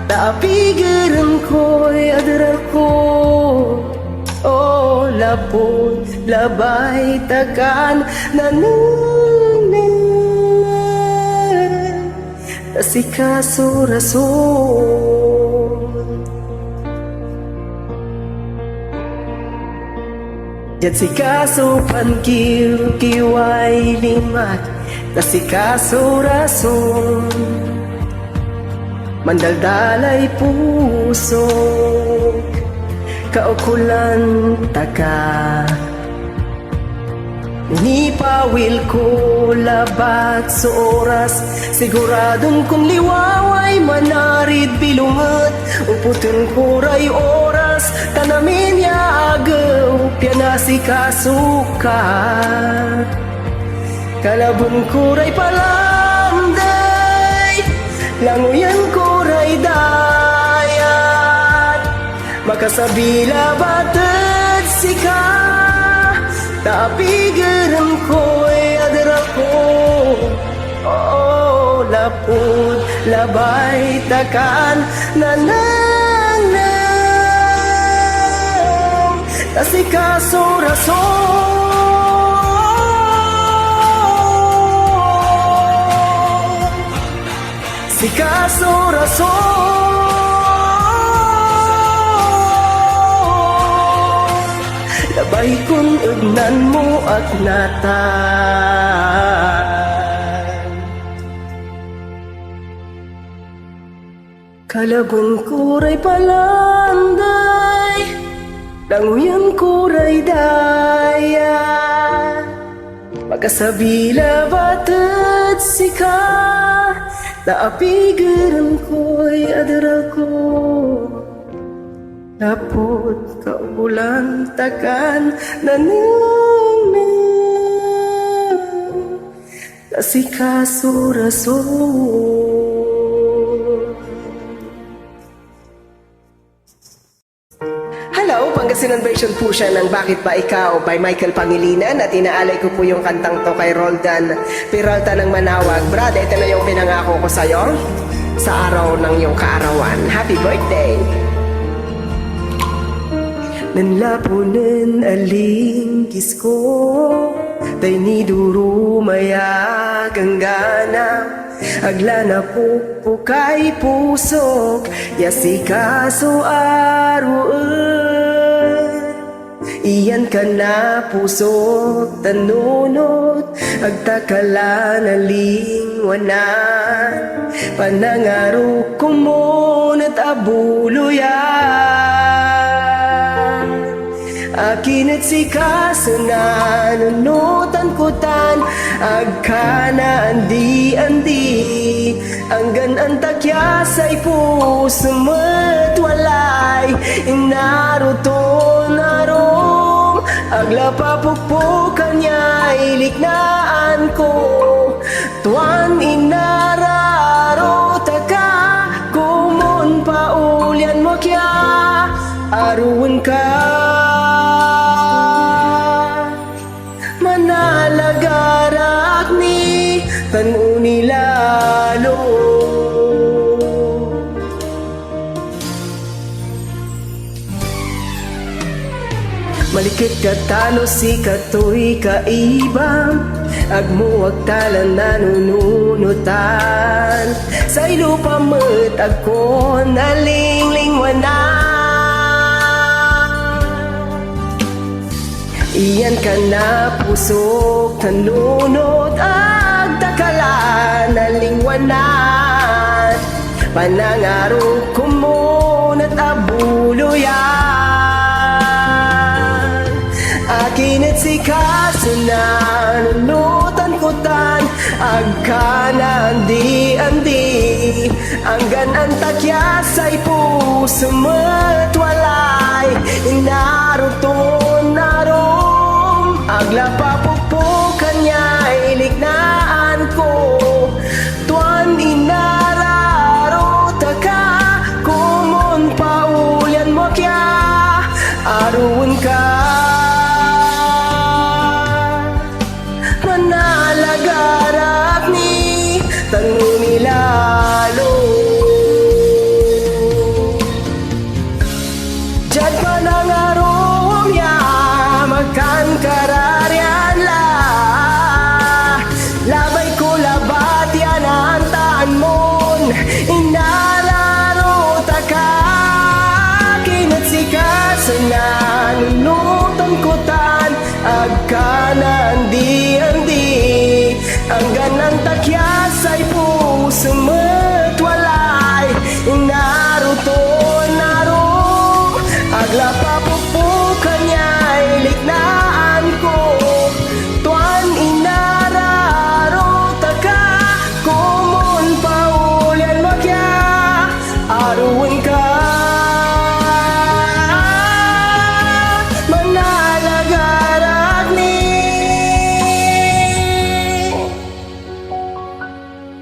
B: taapigiran ko'y adrar ko, o lapon labay takan nanunay. Si kasurason, yan si kaso pankiw-kiway limat, na si kasurason, mandaldalay puso, kaukulan taka. Ni pawil ko labat sa oras, siguradong kung liwaway manarid bilungat, uputun kuray oras, tanamin ya agaw, pianasi kasuka, kalabun kuray palanday, languyan kuray dayat, makasabila batid sika, taapigiran ko'y adra ko, oo, lapod, labay, takan, nananang, kasi kasurason, si kasurason, labay kung ugnan mo at natan, kalabon kuray palanday, languyan kuray daya, magkasabila batid sika, taapigiran ko'y adara ko, lapot kaulan takan nanunang, si kasurason. Hello, Pangasinan version po siya ng Bakit Ba Ikaw by Michael Pangilinan at inaalay ko po yung kantang to kay Roldan Peralta ng Manawag. Brad, ito na yung pinangako ko sa'yo sa araw ng iyong kaarawan. Happy birthday! Nanlapunan aling kisko tay ni duro mayag ang gana agla na pupukay pusok yasikaso aruan iyan ka na pusok tanunot agtakala na lingwanan panangarok ko mo at abuluyan akin at si kasana nunutan kutan agkana andi anggan ang takyasay puso matwalay inaruton arom agla papukpukan niya iliknaan ko tuan inararo taka kumon paulyan mo kya aruan ka manalagarak ni tanu nilalo malikit ka talo si katoy kaibang agmuwag talan nanununutan sa ilupa met ako nalinglingwanan iyan ka na pusok tanunod agdakalan nalingwanan panangarok ko mo at abuluyan akin at si kasunan nunutan kutan agkana andi anggan ang takyasay puso matwalay inaruton narom agla papukpukan niya iliknaan ko tuan inararo taka kumon paulyan mo kya aruan ka manalagarak ni tanu nilalo Diyan pa nangarom ya makan kararyan la labay ko labat yan antaan mon inararo taka kinat si kasanan nunutan kutan agkana andi anggan ang takyasay puso matwalay inaruton narom agla papukpukan niya iliknaan ko tuan inararo taka kumon paulyan mo kya aruan ka manalagarak ni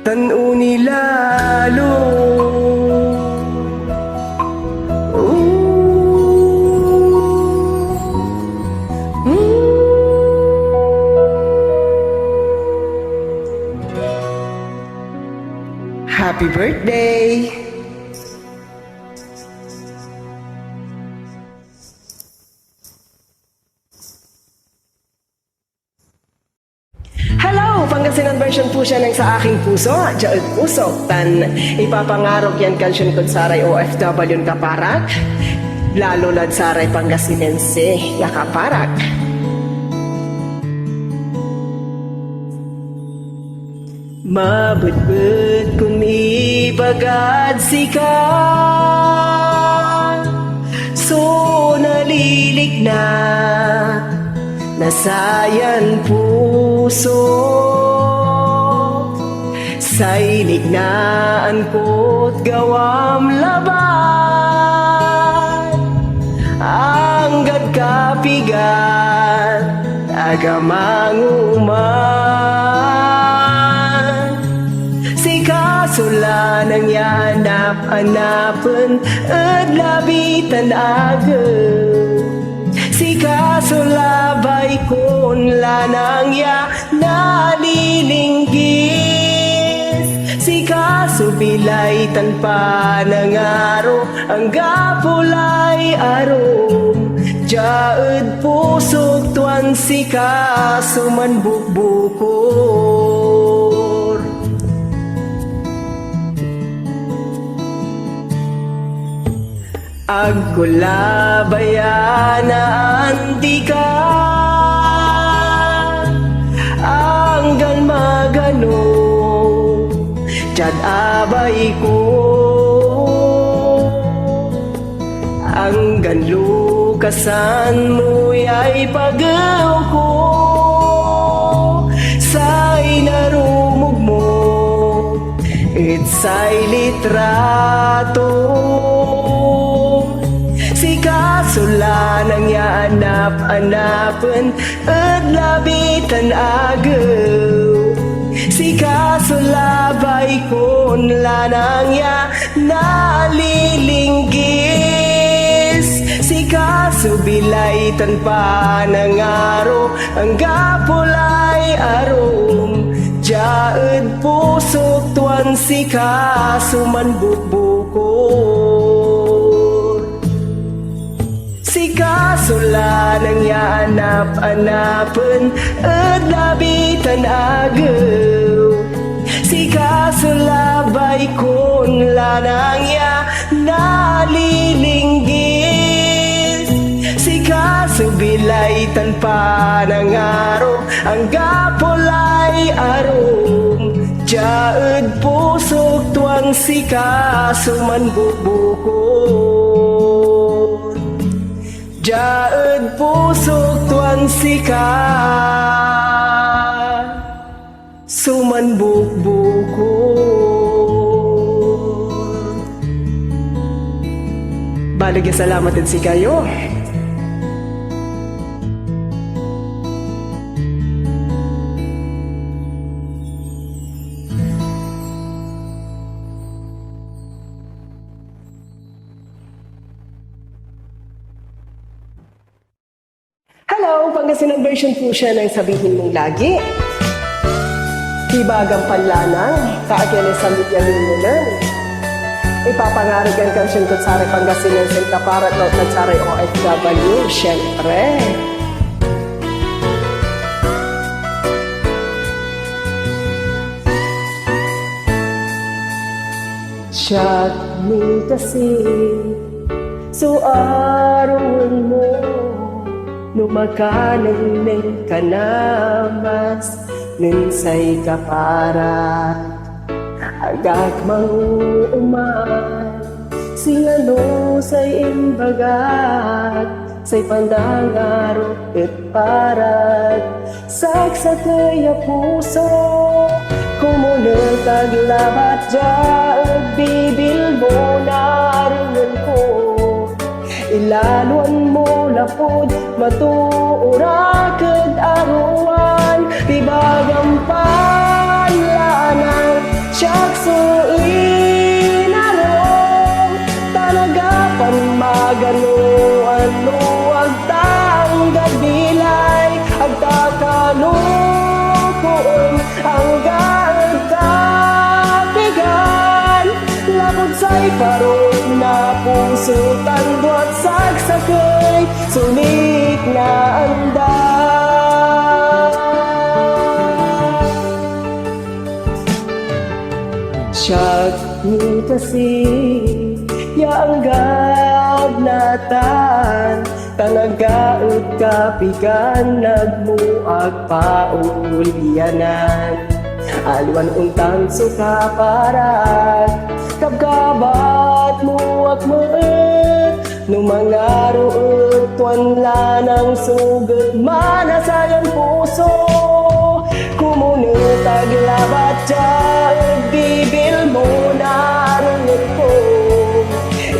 B: tanu nilalo Happy birthday! Hello! Pangasinan version po siya ng Sa Aking Puso, Jaud Puso. Tan ipapangarok yan kansyon kung saray OFW kaparak. Lalo lad saray Pangasinense yakaparak. Mabudbud kung ibagad sika so nalilig na nasayan puso sa ilignaan ko't gawam laban anggad kapigan agamanguman si kasula nang yanap-anapan at labitan agad Si kasulabay kon lanang ya nalilinggis. Si kasubilay tanpa nangaro ang gapulay arom. Jaed pusok tuan si kasuman bukbukor. Agkulabayana andi ka anggan magano jad abay ko anggan lukasan mo ay pagaw ko say narumog mo itsay litrato. Si kasula nang yaanap-anapan at labitan agaw. Si kasulabay kon lanang ya nalilinggis. Si kasubilay tanpa nangaro ang gapulay arom. Jaed pusok tuan si kasuman bukbukor. Si kasula nang yaanap-anapan at labitan agaw. Si kasulabay kon lanang ya nalilinggis. Si kasubilay tanpa nangaro ang gapulay arom. Jaed pusok tuang si kasuman bukbukor. Jaed pusok tuan sika suman bukbukor. Baligya salamat din si kayo. Hello! Pangasinan version po siya ng Sabihin Mong Lagi. Hibagang panlanang, kaagyan sa media linunan. Ipapangarag ang kansyon ko sa Pangasinan sa kaparat na nagsaray OFW, syempre. Siyak mi kasi, suaron mo. Numakanan ng kanamas ninsay kaparat agak manguuman singano say imbagat say pandangaro et parat saksa kaya puso kumunel taglabat jaag bibil mo naringan ko. Ilaluan mo lapod, matuurakad aruan, tibagang panlanang, siyak suinarong, talagapan maganuan mo, agtanggad bilay, agtakalukuon, hanggang kapigan, lapod sa'y parong na puso tanduat sagsakay sulit na andan. Siyak ni kasi yaanggab natan talagaot kapigan nagmuag paulyanan alwan untang suka parat kabkabat mo akmaet numangaro tuan lanang sugat manasayan puso kumunit aglabat jaag bibil mo naringan ko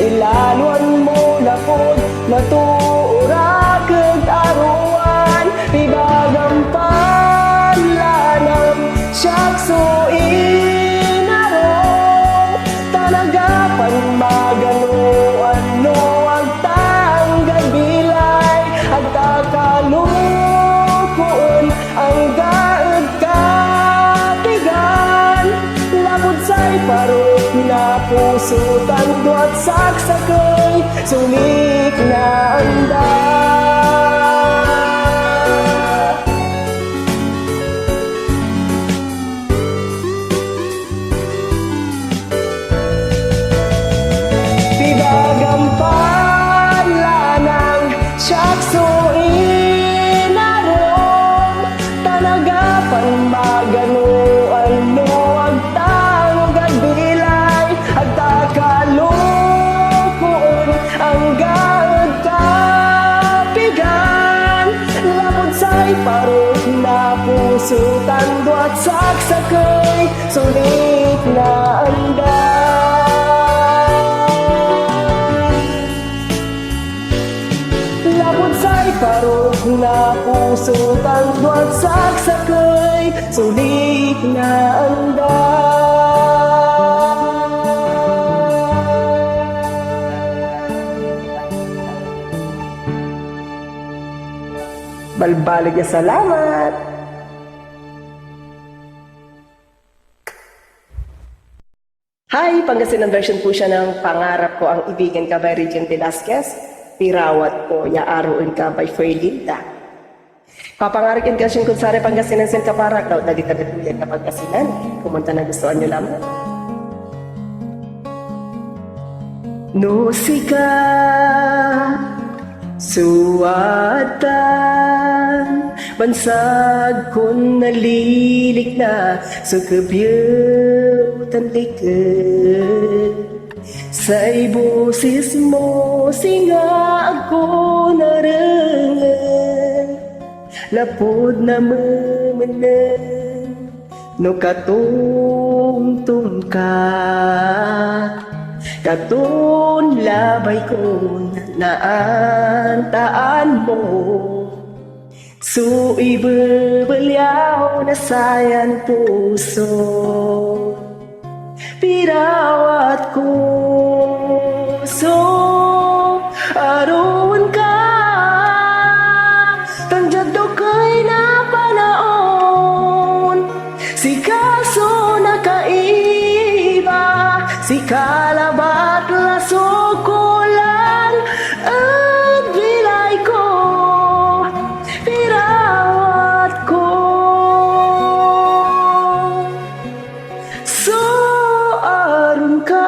B: ilaluan mo lapod matuurakad aruan ibagang panlanang siyak suinarong talagapan maganuan no agtanggad bilay agtanggad saksakay, sulik na anda. Pidagampan lanang syaksuin arong tanagapan maganuan mo agtang gadbilay agtakalupon ang gaod kapigan lapod sa'y parok na pusutan duat saksakay sulit na anda. Labot sa'y parok na puso tangduat saksakay, sulit na anda. Balbalig na salamat! Hi! Pangasinan version po siya ng Pangarap Ko Ang Ibigan Ka by Regine Velasquez. Pirawat Ko Yaaruin Ka by Ferlinda. Papangarikin ka siyang kunsari Pangasinan sen kaparak daw dali tagatulyan na Pangasinan. Kumunta na gustuhan nyo lamang. No sika suwatan bansag kun nalilik na sa kabyutan likod sa ibusis mo singa ako narangan lapod na mamanan no katungtung ka katun labay ko naantaan mo so ibabaliaw na sayan puso pirawat ko so aron ka tanjad do kay napanaon si kaso nakaiba si kalabat laso ko lang at bilay ko pirawat ko so aron ka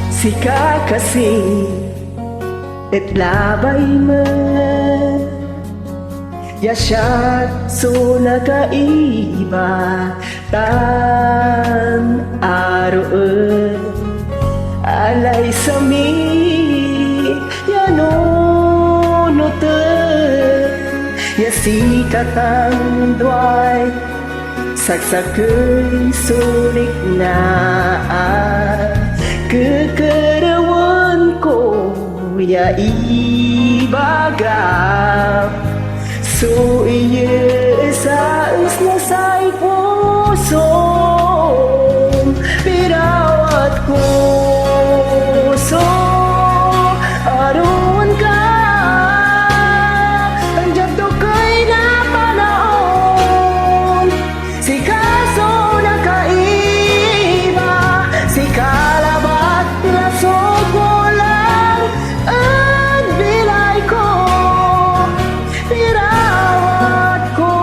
B: si kakasi et labay man yasyat so nakaiba tan aroon alay sami yanunutan yasikatang duay saksakay sulik na kekerawan ko ya ibagam so iya saus na say puso pirawat ko so aron ka ang jabdo kay napanaon si kaso nakaiba si kalabat laso ko lang at bilay ko pirawat ko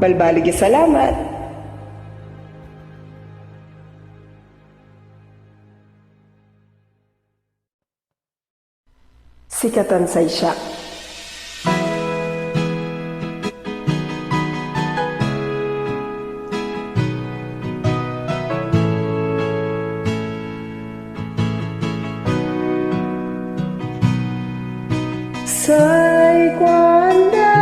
B: Balbalig salamat. Sikatan sa isya. Say kwanda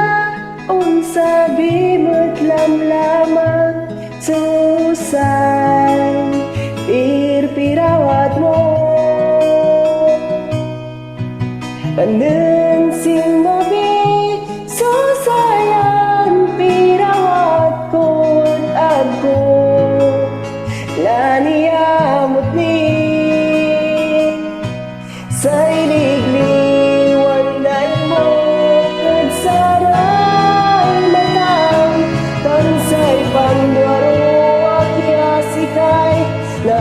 B: unsa bimot lamlamang susay pirpirawat mo panen sing mabi susayan pirawat kot agko laniyamot ni say ligliwanan mo nagsaray matang tansay pandwaro at yasikay na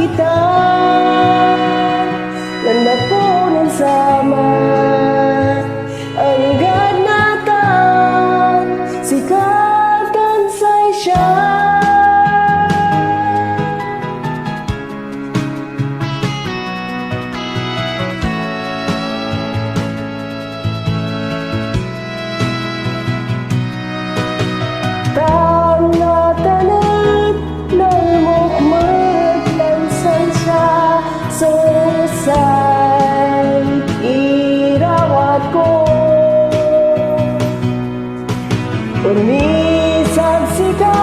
B: agkasakitan nanapunan sama ang ganatan sikatan sa isya. Susay irawat ko unisag sika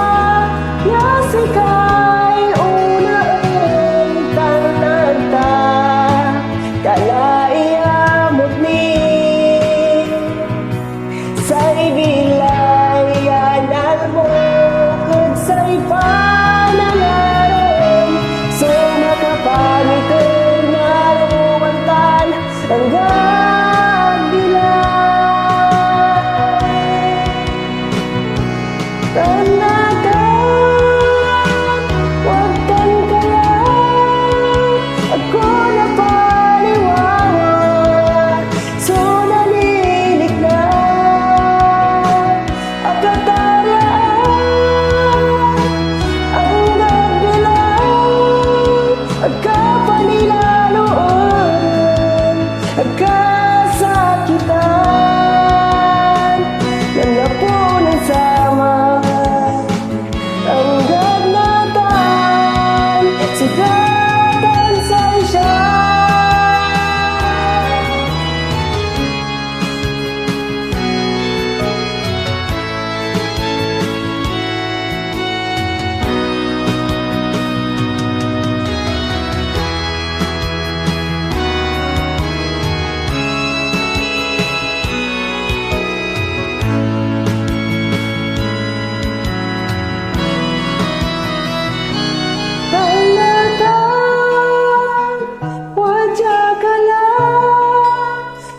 B: yasikay unaan tanagta kalaiyamot ni say bilayan mo kung say panangaron so makapamito ang gabila tanagan wag kang kaya ako na paliwanag so nalilig na akataraan ang gabila agkapanilaluan agkasakitan nanapunan sama ang ganatan sikatan sa isya.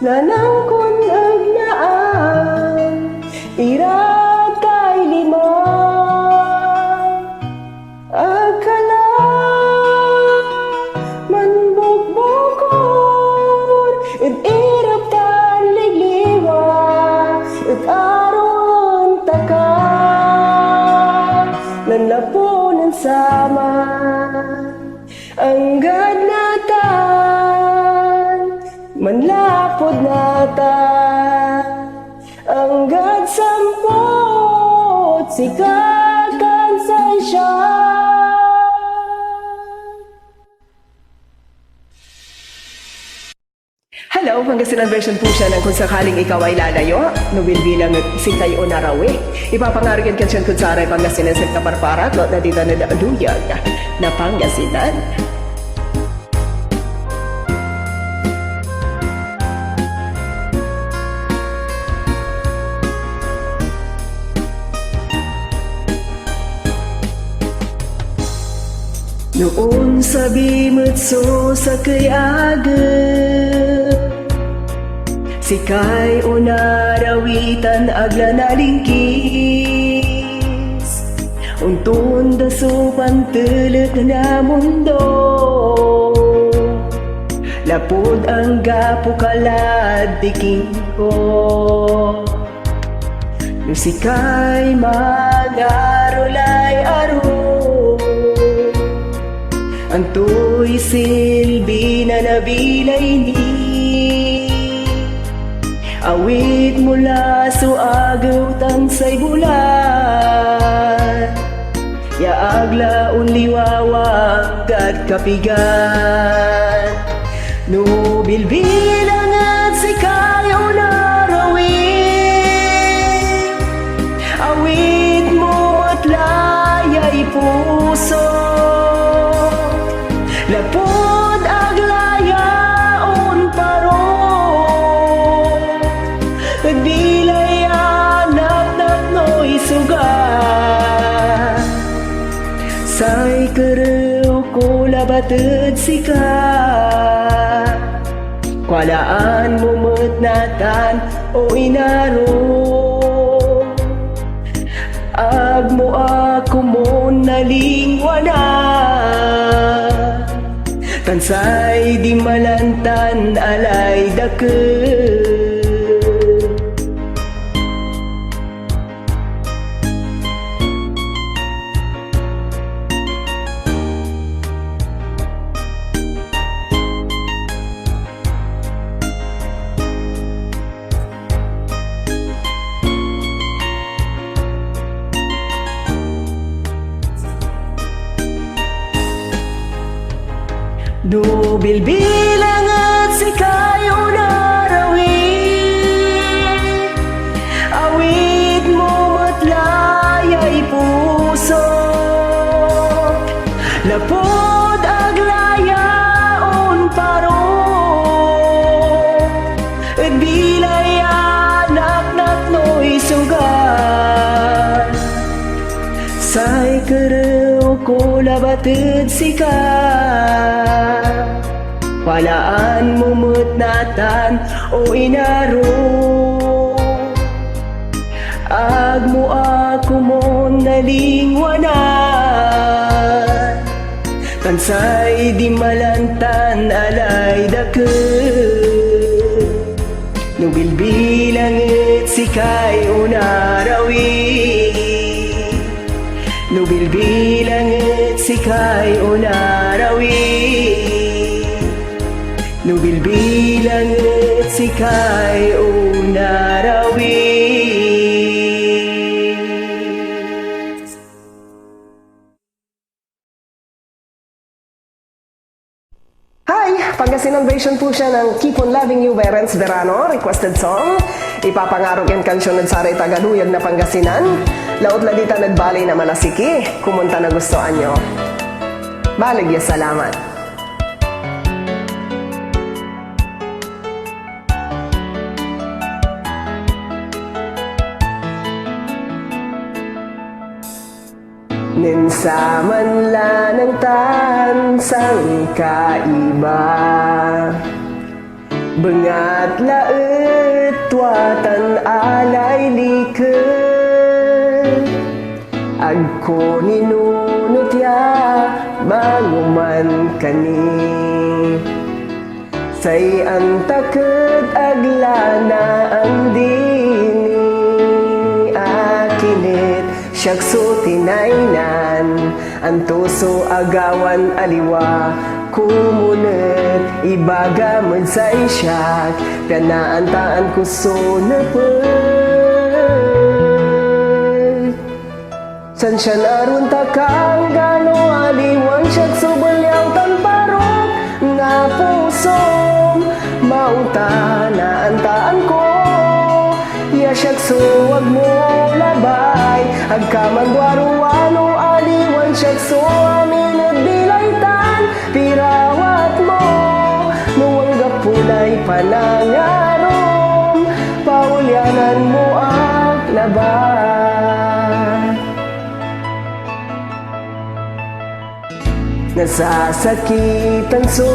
B: Nanangkon ag naan iratay lima akala manbugbukon irap tan ligliwa at aron taka nanapunan sama ang gadnatan manlapod nata ang gadsampot sikatan sa isya. Hello, Pangasinan version po siya ng kung sakaling ikaw ay lalayo, nubil bilang sintay o narawi. Ipapangarigan ka siyan kung saray Pangasinan sa kaparparat, na dito na daluyag na Pangasinan. Noon sabi so sa kay agap, sikay unarawitan agla nalingkis, untun da so pantelet na mundo. Lapod ang gapo kalad diking ko, nusikay mangarolay aro. Anto'y silbi na nabilay ni awit mula so agaw tansay bulan, yaagla unliwawag at kapigan. No bilbilang at sikayaw na rawin, awit mo at layay puso. Lapod aglayaon parong nagbilay anak no'y sugat. Say kerew ko labatid sika, kwalaan mo matnatan o inaro. Ag mo ako mo nalingwanan, tansay di malantan alay dake. No bilbilang at sikayo na rawin, awit mo matlayay puso. Lapod aglayaon parong bilay anak no'y sugat. Say kerew ko labatid sika, walaan mo matnatan o inaro. Ag mo ako mo nalingwanan, tansay di malantan alay dake. Nubilbilangit sikay unarawin, nubilbilangit sikay unarawin, nubilbilangit sikay unarawin. Hi! Pangasinan version po siya ng Keep on Loving You by Renz Verano, requested song. Ipapangarog yung kansyon ng Saray Tagaluyag na Pangasinan. Laot la dita nagbalay na malasiki, kumunta na gustoan nyo. Baligya salamat. Ninsaman la ng tansang kaiba, bengat laet tuatan alay liket. Agko ninunot ya manguman kani, say ang takot aglana ang dini akinit. Siyakso tinainan, antoso agawan aliwa, kumunet, ibaga man sa isyak, panaantaan ko so napet. San siya narun takang gano aliwan, siyakso balyaw tanparok, nga pusong, mauta na antaan ko. Siyakso wag mo labay, agkamandwaruano aliwan siyakso amin nagdilaytan. Pirawat mo, nuwang gapulay panangarom, paulyanan mo ang laban. Nasasakitan sa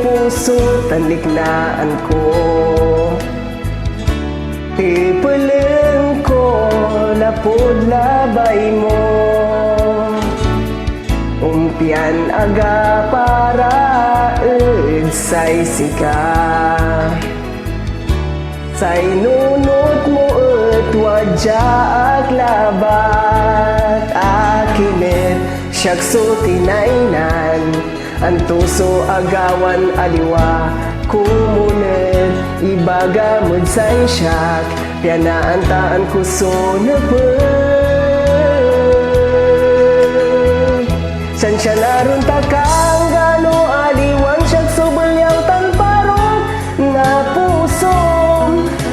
B: puso, tanliknaan ko. Ipaling ko, lapod labay mo. Umpian aga para say sika. Say nunot mo wadya at labat. Akinit siyak so tinainan, ang tuso agawan aliwa. Kumunit ibagamod say siyak, pianaan taan kuso napag. San siya naroon takang gano aliwan siyak subulyaw tanparong nga puso.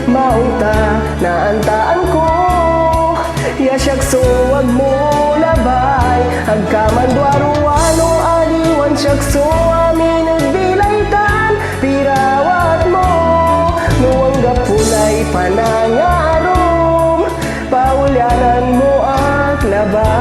B: Maunta na antaan ko, ya siyak suwag mo labay. Agkaman duaruano aliwan siyak so amin nagbilaytan. Pirawat mo, nuwang gapulay panangarom. Paulyanan mo at labay.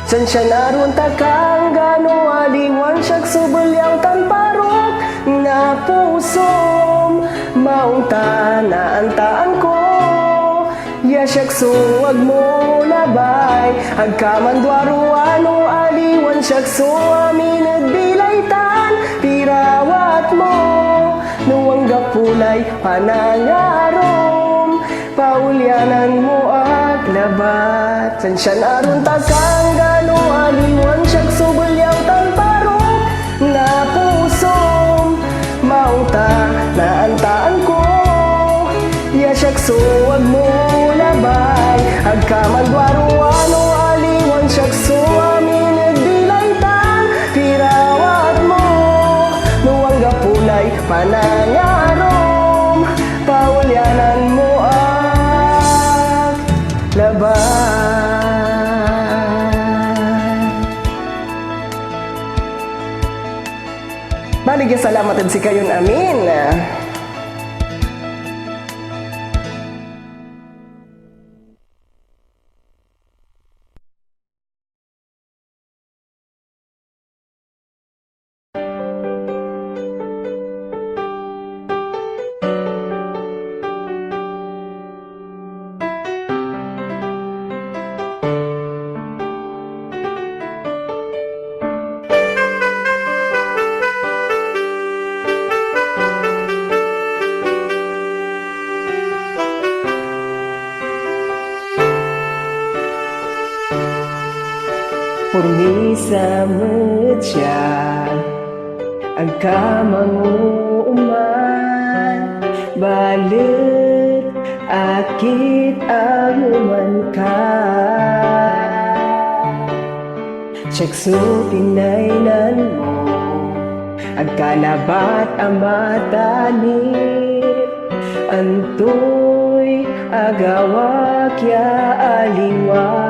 B: San siya naroon takang gano aliwan siyak subulyaw tanparok na pusom. Maunta na antaan ko, ya siyak suwag mo labay. Agkaman duaruano aliwan siyak so amin nagbilaytan. Pirawat mo, nuwang gapulay panangarom. Paulyanan mo at labat. San siya naroon takang gano aliwan siyak subulyaw tanparok na pusom. Maunta na antaan ko, ya siyak suwag mo labay. Agkaman duaruano aliwan siyak so amin nagbilaytan. Pirawat mo, nuwang gapulay panangarom. Paulyanan mo at labay. Baligya salamat si kayon amin. Purmisa medya ang kamanguman, balit akit ang uman ka. Siyakso tinainan mo, ang kalabat ang matanit. Antoy agawak ya aliwa.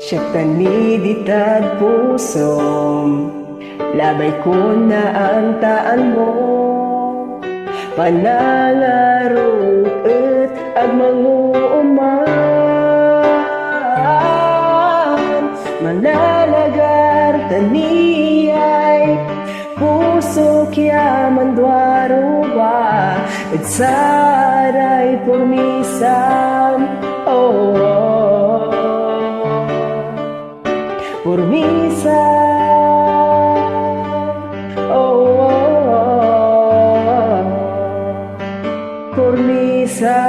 B: Siyak taniditad pusom, labay ko na ang taan mo. Panangarot at agmanguuman, manalagar taniyay puso kya mandwaro ba at saray purmisam. Purmisa, purmisa,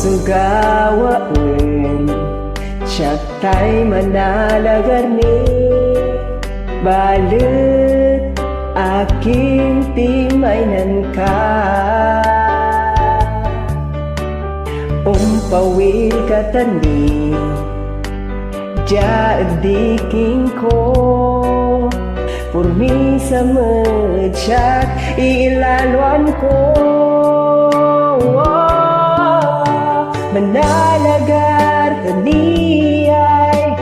B: sugawain siyak tay manalagar ni balut aking timainan ka umpawil katani jadiking ko purmi sa medyak ilaluan ko manalagar taniyay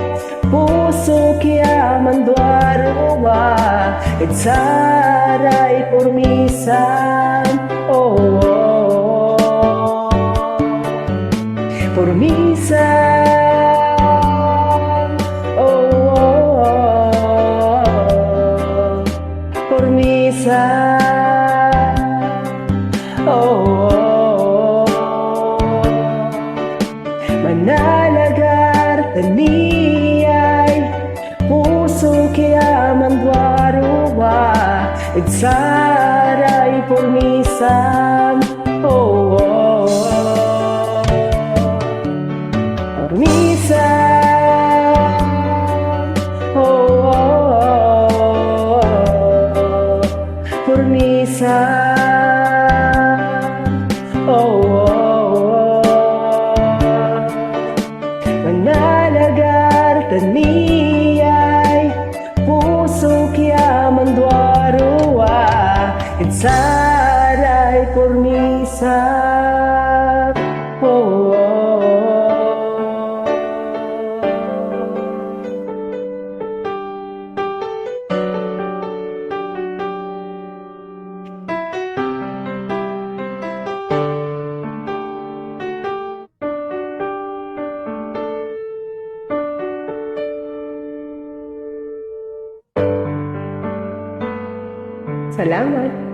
B: puso kya mandwaruwa itsaray purmisan purmisan manalagar taniyay puso kaya mandwaruwa itsaray purmisan manalagar taniyay puso kya mandwaruwa itsaray purmisan Salamat.